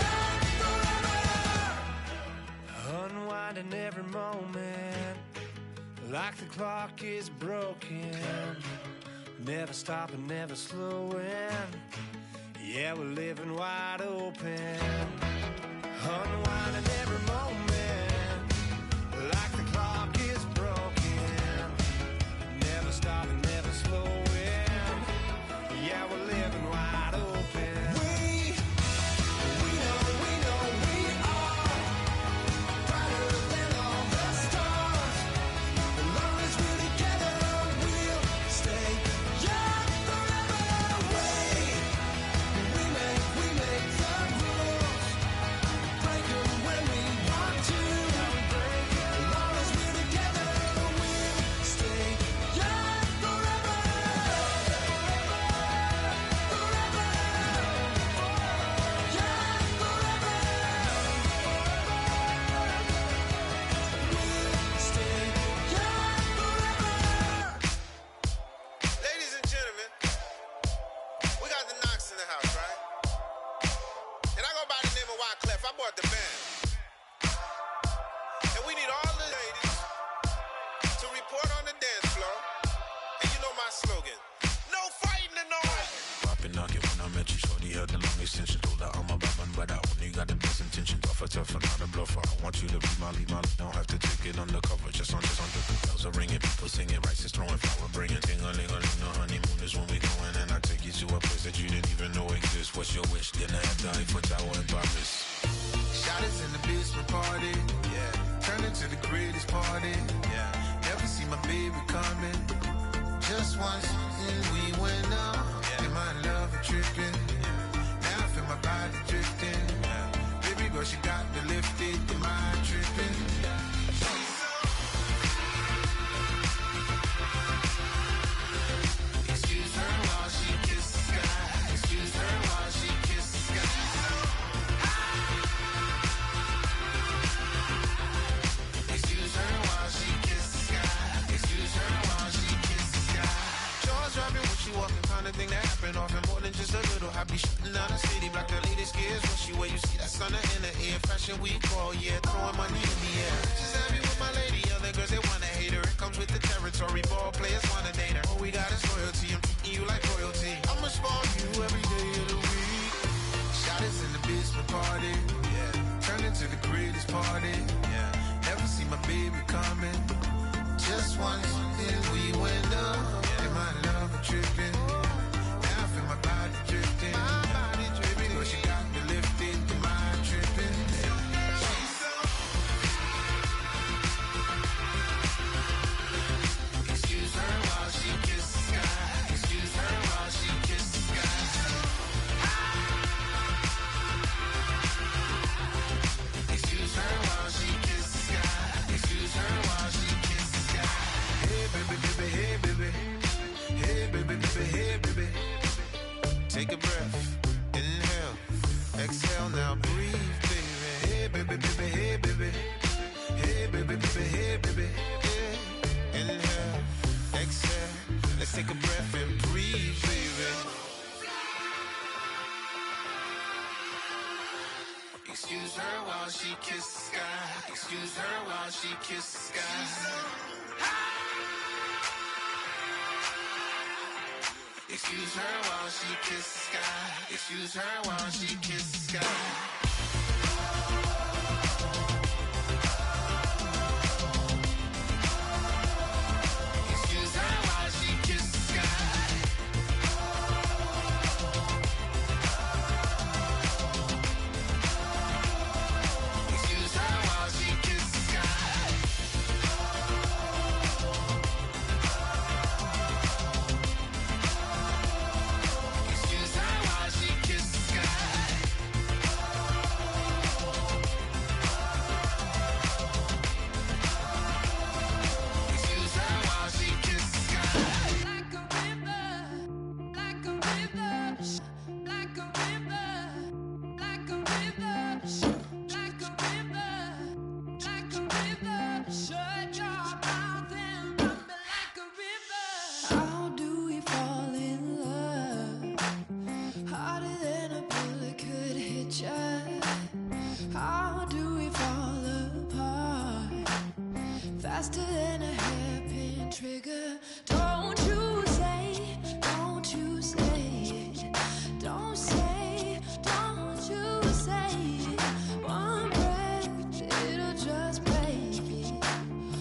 young forever. Unwinding every moment, like the clock is broken. Never stopping, never slowing. Yeah, we're living wide open. Unwinding every moment, like the clock is broken. Never stopping, never slowing. Yeah, we're living wide open. We know we are brighter than all the stars. As long as we're together, we'll stay young forever. We make the rules, break them when we want to. As long as we're together, we'll stay young forever. Ladies and gentlemen, we got the Knox in the house, right? And I go by the name of Wyclef. I bought the band. And we need all the ladies to report on the dance floor. And you know my slogan, no fighting and no arguing. Popping knocking when I met you, shorty had the long extension. Told her I'm a Batman, but I only got the best intention. Tougher, not a bluffer. I want you to be my lead, don't have to take it undercover. Just on the bells are ringing, people singing, rice is throwing, flower bringing. Ting-a-ling-a-ling, the honeymoon is when we going. And I take you to a place that you didn't even know exists. What's your wish? Then I have to Eiffel Tower in Paris. Shot is in the basement party, yeah. Turn into the greatest party, yeah. Never see my baby coming. Just once, and we went up. Yeah. And my love a tripping. Yeah. Now I feel my body drifting. Yeah. Baby girl, she got me lifted. The mind tripping. Yeah. Excuse her while she kisses the sky. Excuse her while she kisses the sky. Excuse her while she kisses the sky. Excuse her while she kisses the sky. Jaws dropping when she walking, kind of thing that happen often. More than just a little. I be shooting down the city, block the latest gears. When she wear, you see that sun in the air. Fashion week all year, throwing money in the air. She's happy with my lady, other girls they wanna hate her. It comes with the territory, ball players wanna date her. All we got is loyalty, I'm treating you like royalty. I'ma spoil you every day of the week. Shot is in the basement party, yeah. Turn to the greatest party. Yeah, never see my baby coming. Just one thing we went up. Yeah, my love tripping. Now I feel my body drifting. My body dripping. But she got me lifted. The mind tripping. She's so. Excuse her while she kisses the sky. Excuse her while she kisses the sky. Excuse her while she kisses the sky. Excuse her while she kisses the sky. Hey baby, baby, hey baby. Hey baby, baby, hey baby. Take a breath, inhale, exhale, now breathe, baby. Hey baby, baby, hey baby. Hey baby, baby, hey baby. Yeah. Inhale, exhale, let's take a breath and breathe, baby. Excuse her while she kisses the sky. Excuse her while she kisses the sky. Excuse her while she kisses the sky. Excuse her while she kisses the sky. Excuse her while she kisses the sky. Excuse her while she kisses the sky. Excuse her while she kisses the sky. Excuse her while she kisses the sky. Like a river, like a river, like a river, like a river, like a river, like a river. Shut your mouth and run me like a river. How do we fall in love? Harder than a bullet could hit ya. How do we fall apart? Faster than a hairpin trigger. Don't you say it. Don't say, don't you say it. One breath, it'll just break it.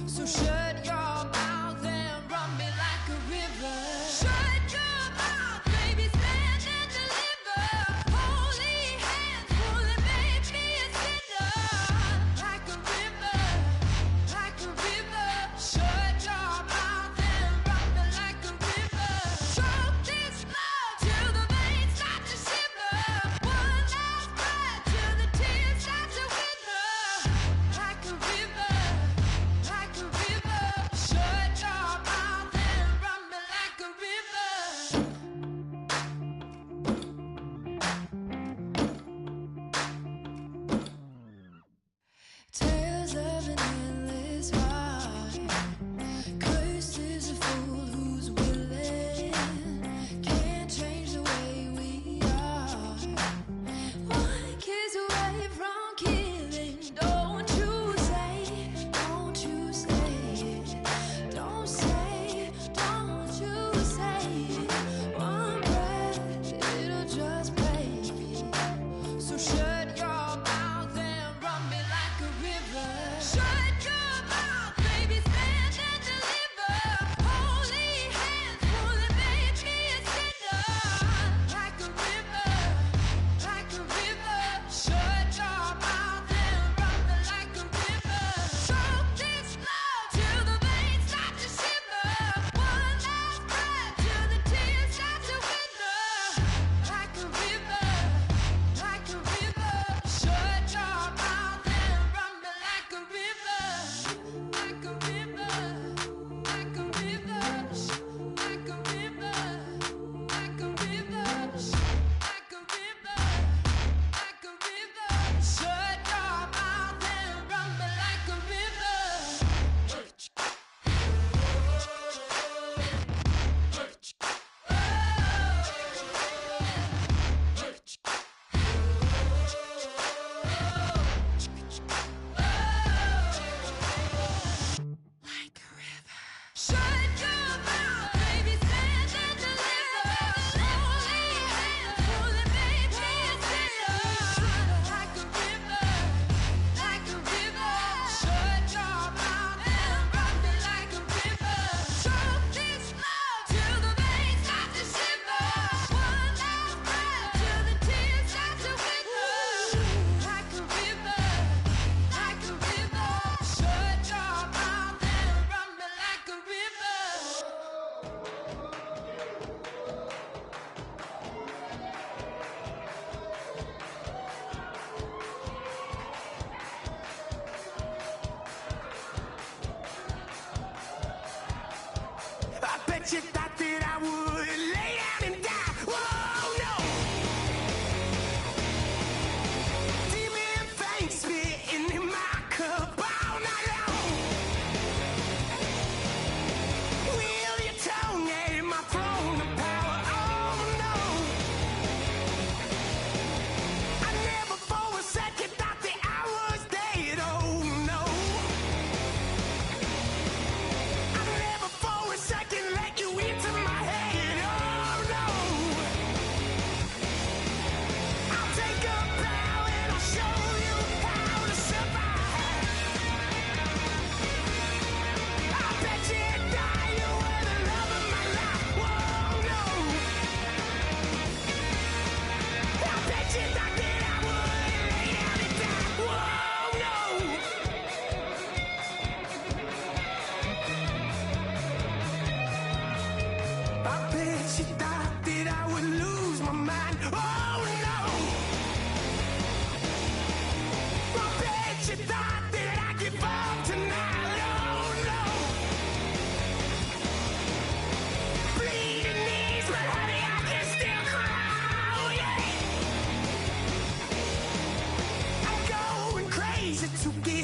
So shut your mouth and run me like a river. Shut your mouth, baby, stand and deliver. Holy hands, pulling, make me a sinner. Like a river, like a river. Shut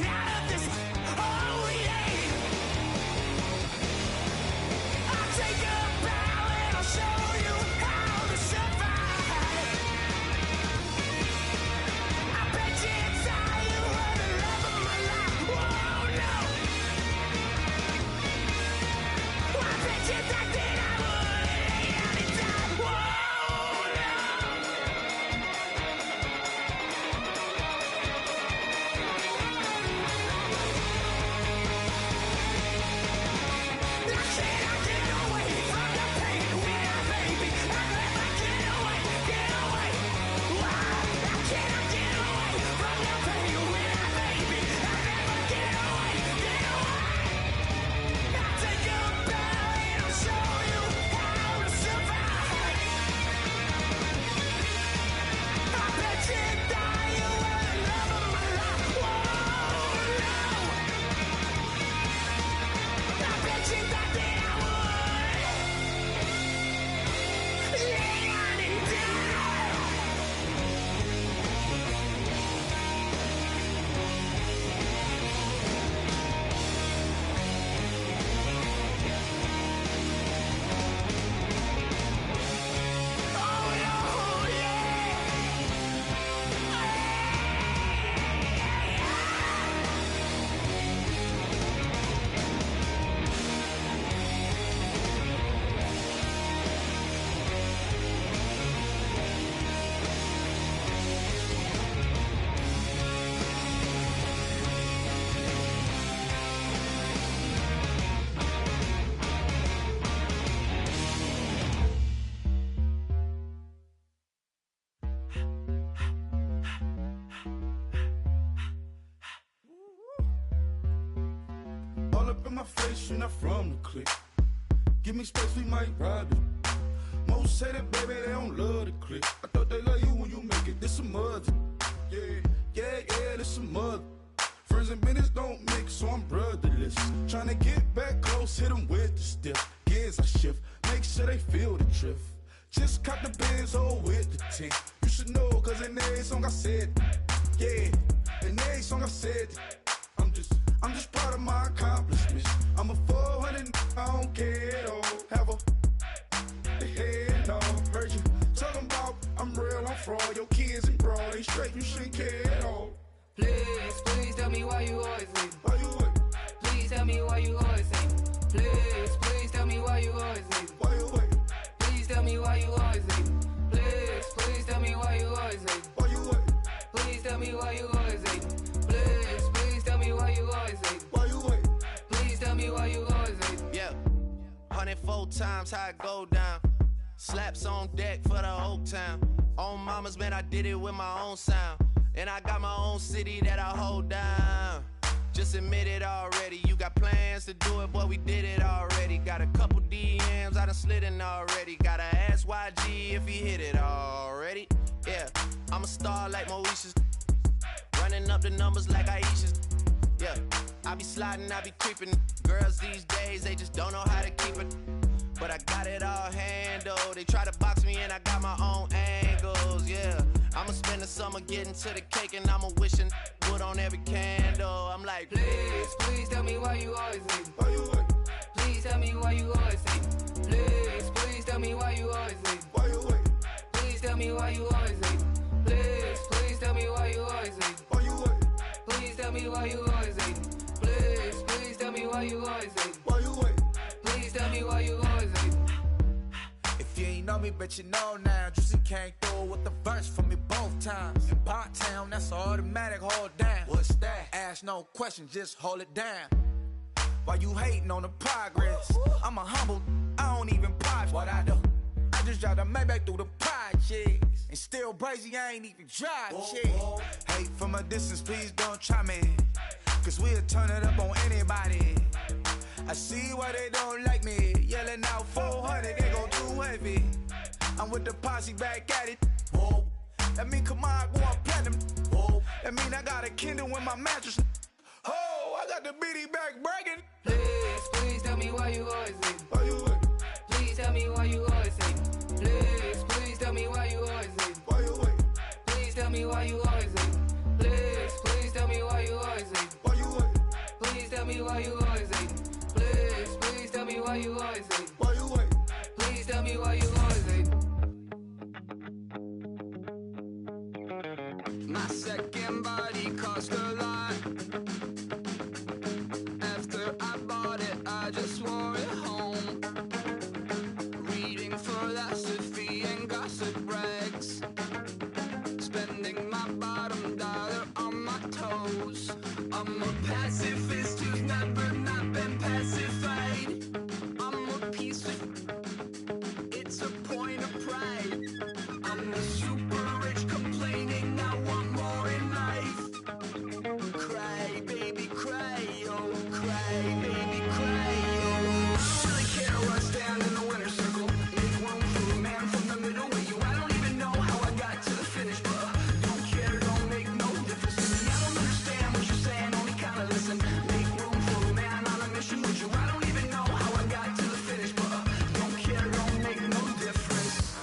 out of this. Oh yeah. I'll take a bow and I'll show you how to survive. I bet you die, you were the love of my life. Whoa, no. I bet you thought that I would lay down and die. Whoa, no. I said I get away from the pain when I baby. I never get away. Why? I cannot get away from the pain when I baby. I never get away. I'll take a bow and I'll show you how to survive. I bet you die, you were the love of my life. Whoa, no. I bet you thought that I would lay down and die. Oh, no, All up in my face, you're not from the clique. Give me space, we might ride it. Most say that, baby, they don't love the clique. I thought they love you when you make it. This some mother. Yeah, this some mother. Friends and business don't mix, so I'm brotherless. Tryna get back close, hit them with the stiff. Gears I shift, make sure they feel the drift. Just cop the Benz, oh, with the tint. You should know, cause in every song I said, yeah, in every song I said, I'm just proud of my accomplishments. I'm a 400, I don't care at all. Have a head no. Heard you talking about I'm real, I'm fraud. Your kids and broad, they straight, you shouldn't care at all. Please tell me why you always leave. Why you what? Please tell me why you always leave. Please tell me why you always leave. Why you what? Please tell me why you always leave. Please tell me why you always leave. Why you what? Please tell me why you always leave. Please tell me why you always leave. Why you what? Please tell me why you always leave. Yeah, 104 times how it go down. Slaps on deck for the whole town. On mamas, man, I did it with my own sound. And I got my own city that I hold down. Just admit it already. You got plans to do it, boy, we did it already. Got a couple DMs, I done slid in already. Gotta ask YG if he hit it already. Yeah, I'm a star like Moesha's. Running up the numbers like Aisha's. Yeah, I be sliding, I be creeping. Girls these days, they just don't know how to keep it. But I got it all handled. They try to box me and I got my own angles, yeah. I'ma spend the summer getting to the cake and I'ma wishing wood on every candle. I'm like, please tell me why you always leave. Why you what? Please tell me why you always leave. Please tell me why you always leave. Why you what? Please tell me why you always leave. Please tell me why you always leave. Why you what? Please tell me why you always leave. Please tell me why you always leave. Why you what? Please tell me why you always leave. If you ain't know me, bet you know now. Juicy came through with the verse for me both times. In Pot Town, that's automatic, hold down. What's that? Ask no question, just hold it down. Why you hating on the progress? I'm a humble, I don't even pop what I do. I just drive the Maybach through the projects. And still brazy, I ain't even drive shit. Hate from a distance, please don't try me. Cause we'll turn it up on anybody. I see why they don't like me. Yelling out 400, they go too heavy. I'm with the posse back at it. Whoa. That mean come on, go on platinum. Whoa. That mean I got a Kindle in my mattress. Oh, I got the BD back breaking. Please tell me why you always leave. Why you what? Please tell me why you always leave. Please tell me why you always leave. Why you what? Please tell me why you always leave. Please tell me why you always leave. Why you me why you always hating. Please tell me why you always hating. Why you wait? Please tell me why you always hating. My second body cost a lot. After I bought it, I just wore it home. Reading philosophy and gossip rags. Spending my bottom dollar on my toes. I'm a pacifist who's never not been pacified. I'm a piece of... It's a point of pride. I'm the super rich complaining I want more in life. Cry, baby, cry, oh, cry, baby, cry, oh. I don't really care where I stand in the winner's circle. Make room for a man from the middle with you. I don't even know how I got to the finish, but don't care, don't make no difference to me. I don't understand what you're saying, only kinda listen. Make room for a man on a mission with you. I don't even know how I got to the finish, but don't care, don't make no difference.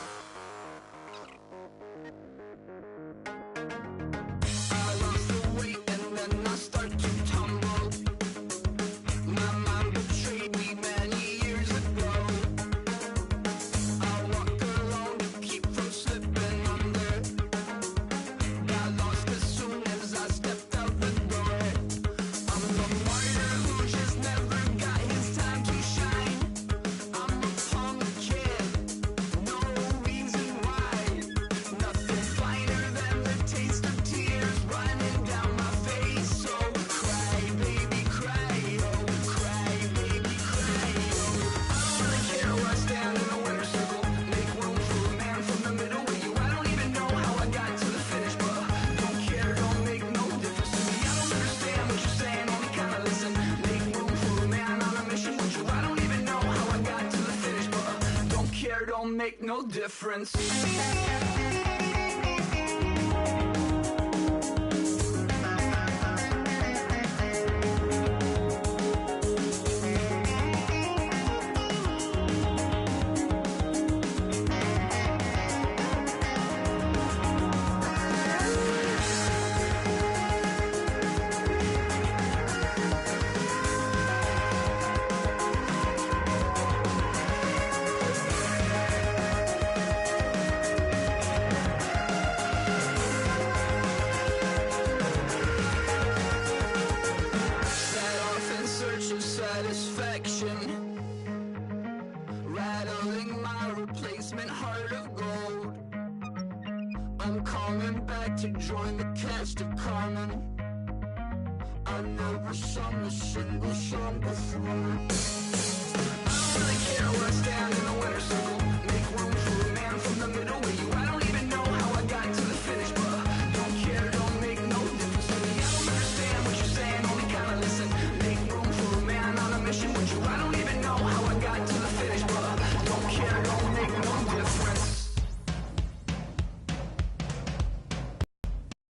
I lost the weight and then I start to tumble. My mind betrayed me many years ago. I walk alone to keep from slipping under. Got lost as soon as I stepped out the door. I'm the martyr who just never got his time to shine. I'm a punk kid, no reason why. Nothing finer than the taste of tears running down my face. So cry, baby, cry, oh, cry, baby, cry, oh. I don't really care where I stand in the winner's circle. Make room for a man from the middle with you. I don't even know how I got to the finish, but don't care, don't make no difference to me. I don't understand what you're saying, only kinda listen. Make room for a man on a mission with you. I don't even know how I got to the finish, but don't care, don't make no difference. Set off in search of satisfaction, rattling my replacement heart of gold. I'm coming back to join the cast of Carmen. I never sung a single song before. I don't really care where I stand